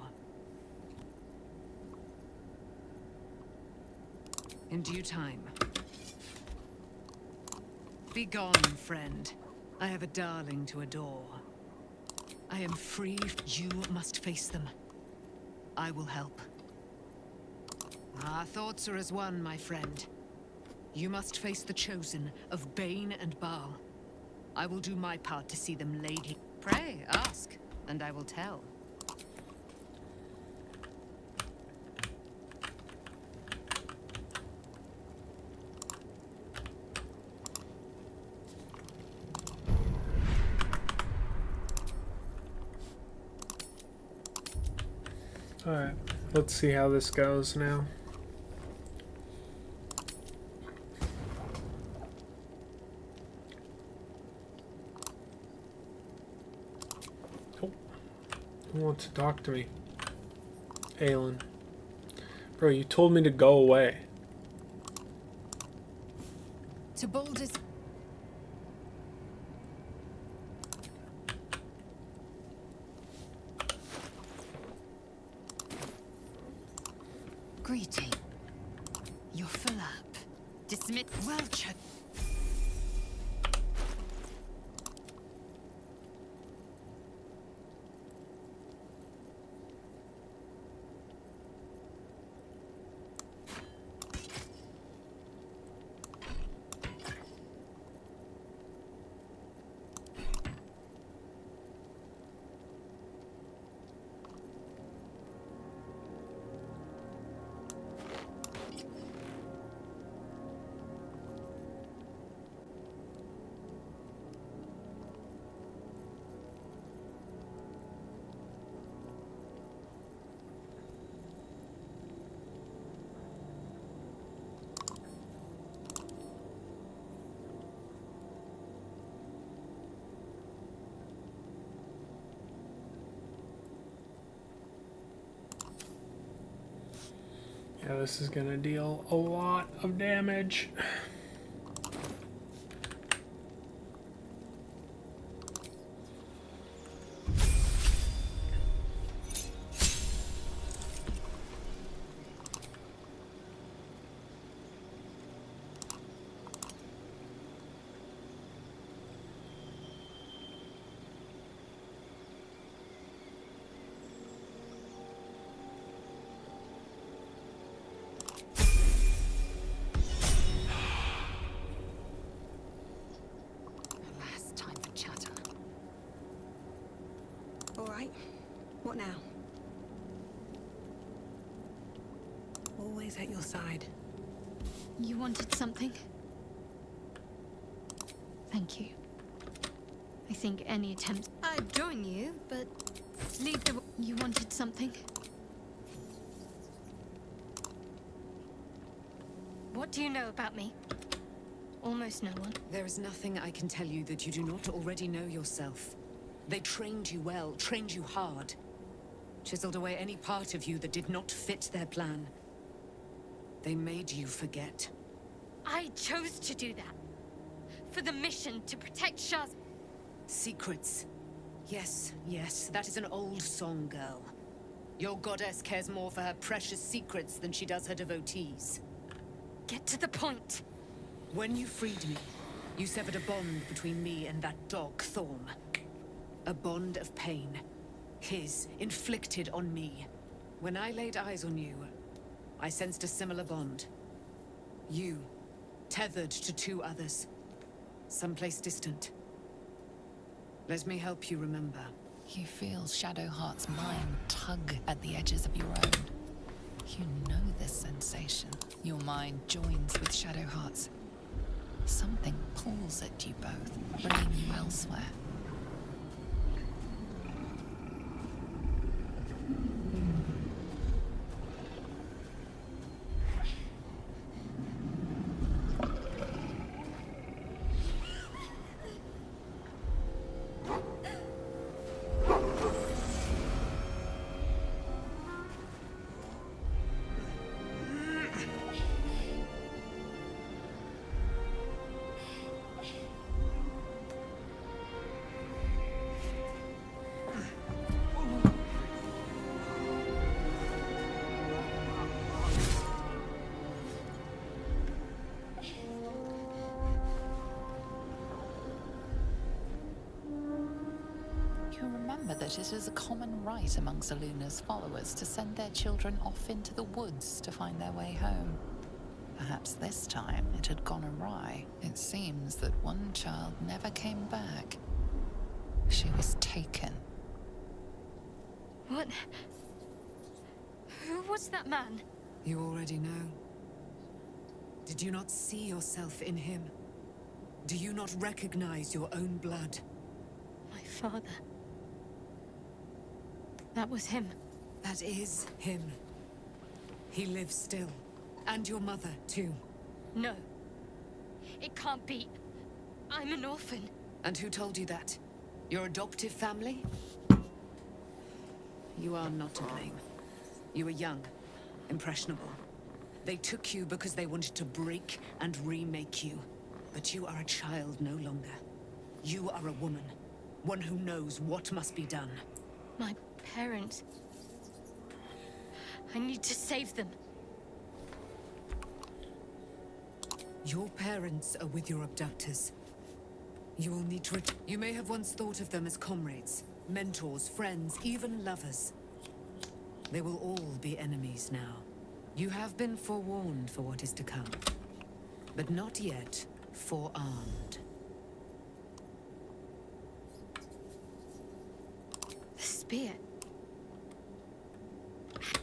In due time. Begone, friend. I have a darling to adore. I am free. You must face them. I will help. Our thoughts are as one, my friend. You must face the chosen of Bane and Baal. I will do my part to see them laid. Pray, ask, and I will tell. Alright, let's see how this goes now. Oh, who wants to talk to me? Aelin. Bro, you told me to go away. To Baldur's... Greeting. You're full up. Dismiss. Well, Yeah, this is gonna deal a lot of damage. What now? Always at your side. You wanted something? Thank you. I think any attempt... I'd join you, but leave the... You wanted something? What do you know about me? Almost no one. There is nothing I can tell you that you do not already know yourself. They trained you well, trained you hard. Chiseled away any part of you that did not fit their plan. They made you forget. I chose to do that. For the mission to protect Shah's... Secrets. Yes, yes, that is an old song, girl. Your goddess cares more for her precious secrets than she does her devotees. Get to the point. When you freed me, you severed a bond between me and that dog, Thorm. A bond of pain. His, inflicted on me. When I laid eyes on you, I sensed a similar bond. You, tethered to two others. Someplace distant. Let me help you remember. You feel Shadowheart's mind tug at the edges of your own. You know this sensation. Your mind joins with Shadowheart's. Something pulls at you both, bringing you elsewhere. That it is a common right among Zeluna's followers to send their children off into the woods to find their way home. Perhaps this time it had gone awry. It seems that one child never came back. She was taken. What? Who was that man? You already know. Did you not see yourself in him? Do you not recognize your own blood? My father. That was him. That is him. He lives still. And your mother, too. No. It can't be. I'm an orphan. And who told you that? Your adoptive family? You are not to blame. You were young, impressionable. They took you because they wanted to break and remake you. But you are a child no longer. You are a woman. One who knows what must be done. My parents. I need to save them. Your parents are with your abductors. You will need to You may have once thought of them as comrades, mentors, friends, even lovers. They will all be enemies now. You have been forewarned for what is to come, but not yet forearmed. The spear.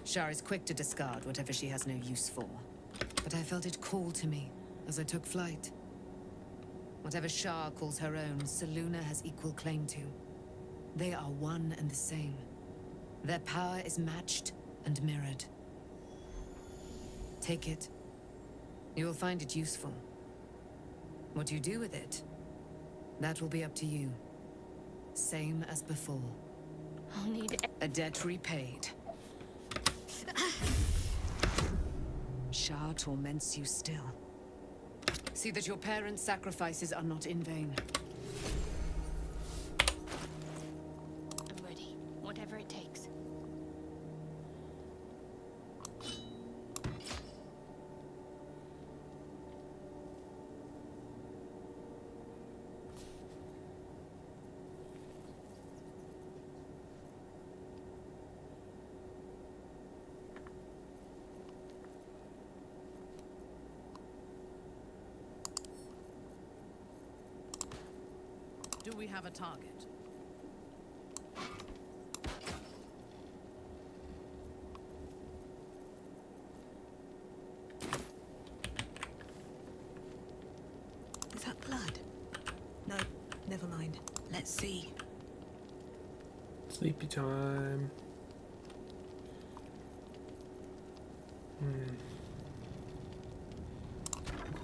Shar is quick to discard whatever she has no use for. But I felt it call to me as I took flight. Whatever Shar calls her own, Selûne has equal claim to. They are one and the same. Their power is matched and mirrored. Take it. You will find it useful. What you do with it, that will be up to you. Same as before. I'll need a debt repaid. Shar torments you still. See that your parents' sacrifices are not in vain. I'm ready. Whatever it takes. Do we have a target? blood. No, never mind. Let's see. Sleepy time.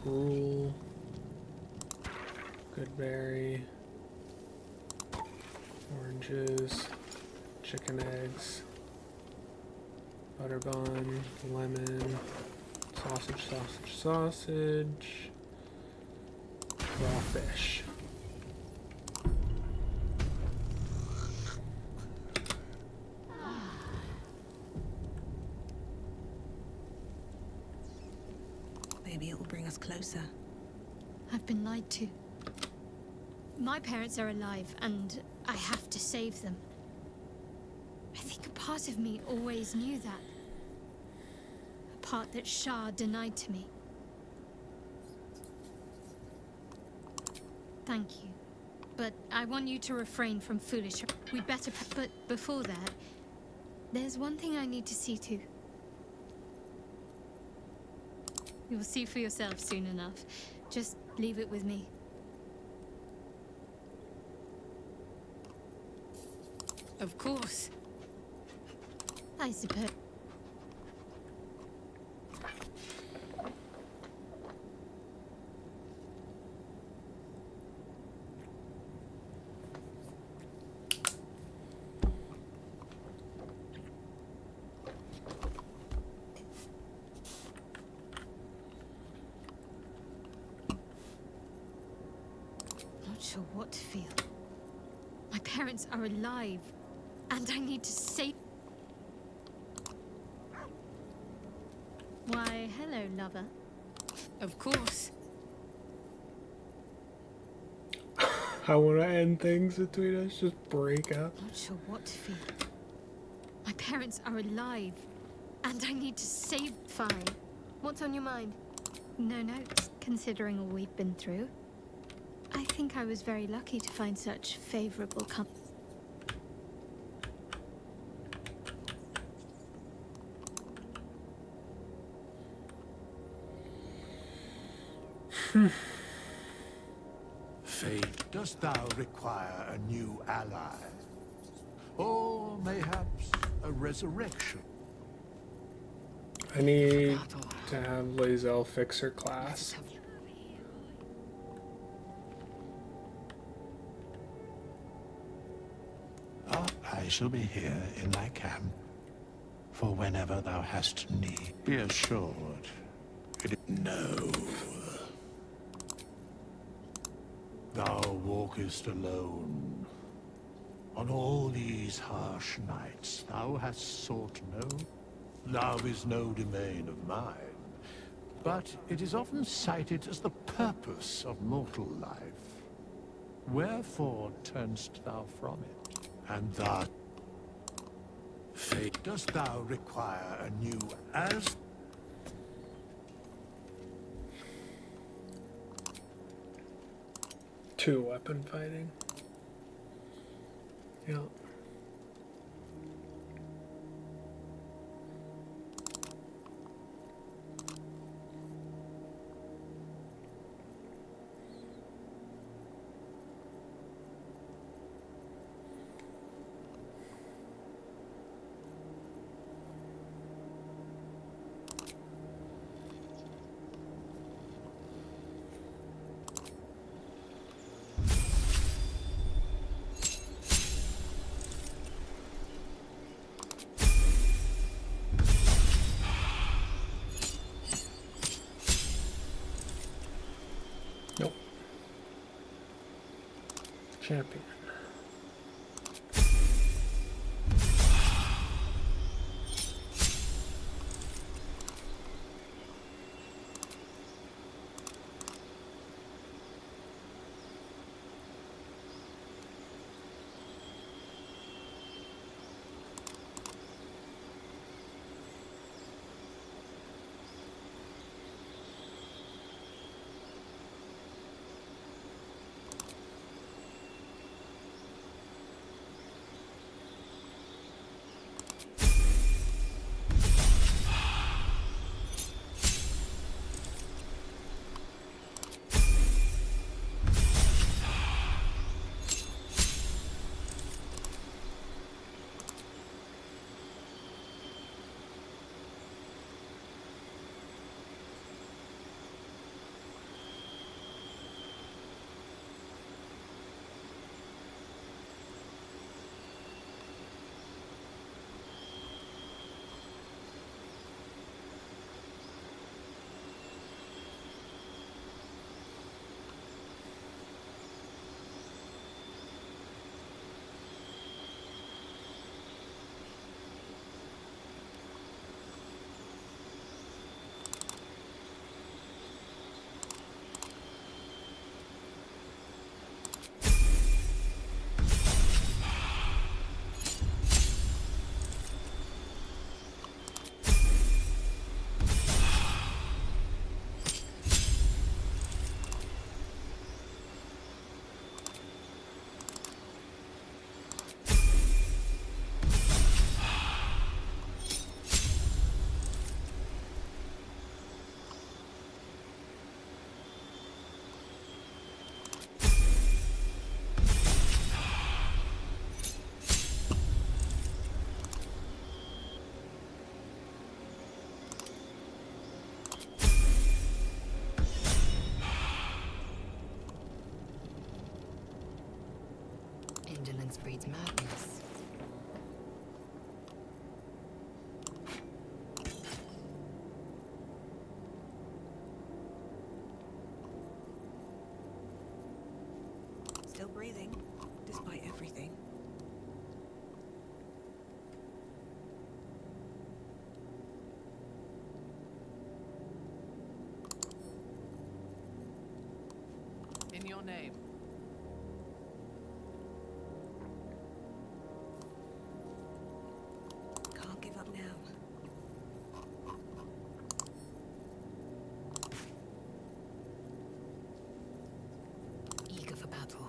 Gruel. Goodberry. Oranges. Chicken eggs. Butter bun. Lemon. Sausage. Raw fish. Maybe it will bring us closer. I've been lied to. My parents are alive, and I have to save them. I think a part of me always knew that. A part that Shah denied to me. Thank you. But I want you to refrain from foolish... We'd better... But before that, there's one thing I need to see to. You'll see for yourself soon enough. Just leave it with me. Of course. I suppose. Not sure what to feel. My parents are alive, and I need to save... Why, hello, lover. Of course. I want to end things between us, just break up. Not sure what to feel. My parents are alive, and I need to save... Fine. What's on your mind? No notes, considering all we've been through. I think I was very lucky to find such favorable company. Fate, dost thou require a new ally? Or mayhaps a resurrection? I need to have Lae'zel fix her class. I shall be here in thy camp for whenever thou hast need. Be assured. No. Thou walkest alone. On all these harsh nights, thou hast sought no. Love is no domain of mine, but it is often cited as the purpose of mortal life. Wherefore turnst thou from it? And that fate, dost thou require a new as? Two weapon fighting. Yeah. Champion. madness. Still breathing, despite everything. In your name. Can't give up now. Eager for battle.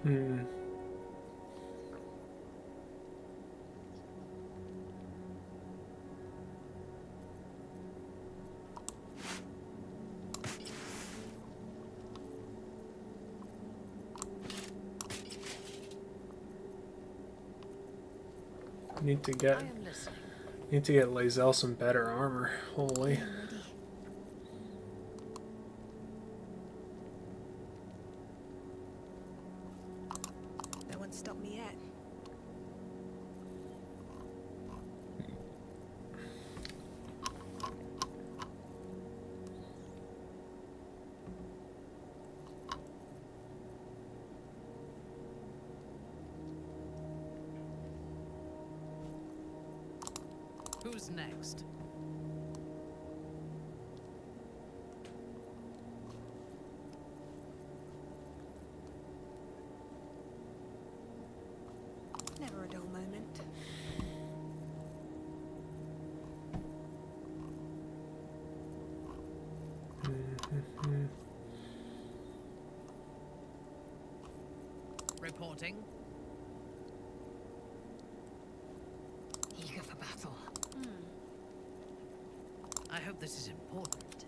Hmm. Need to get Lae'zel some better armor. Holy. No one's stopped me yet. Who's next? Never a dull moment. Reporting. Eager for battle. I hope this is important.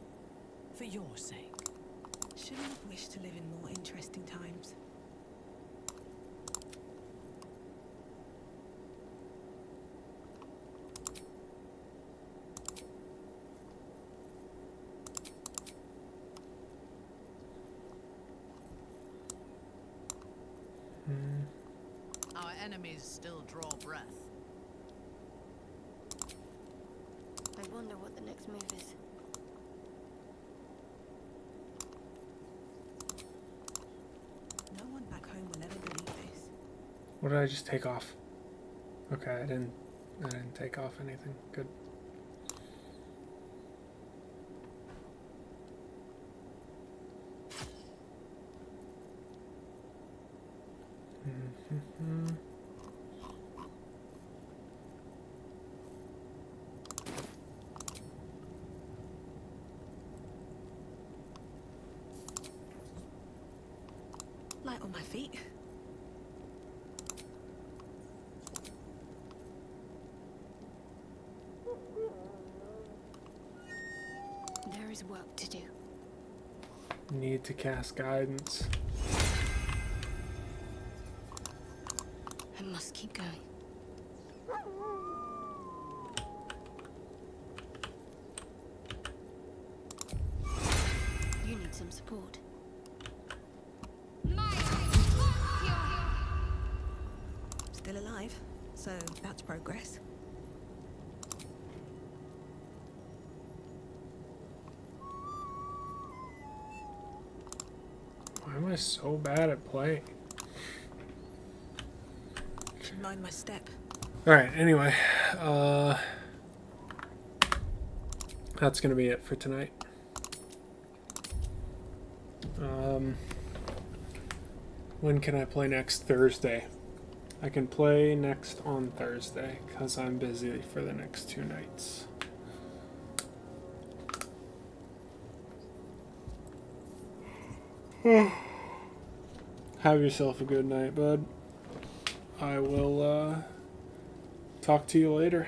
For your sake. Shouldn't have wished to live in more interesting times. Our enemies still draw breath. I wonder what the next move is. No one back home will ever believe this. What did I just take off? Okay, I didn't take off anything. Good. Light on my feet. There is work to do. Need to cast guidance. I must keep going. You need some support. Still alive, so that's progress. Why am I so bad at playing? Should mind my step. Alright, anyway. That's gonna be it for tonight. When can I play next? Thursday. I can play next on Thursday because I'm busy for the next 2 nights. Have yourself a good night, bud. I will talk to you later.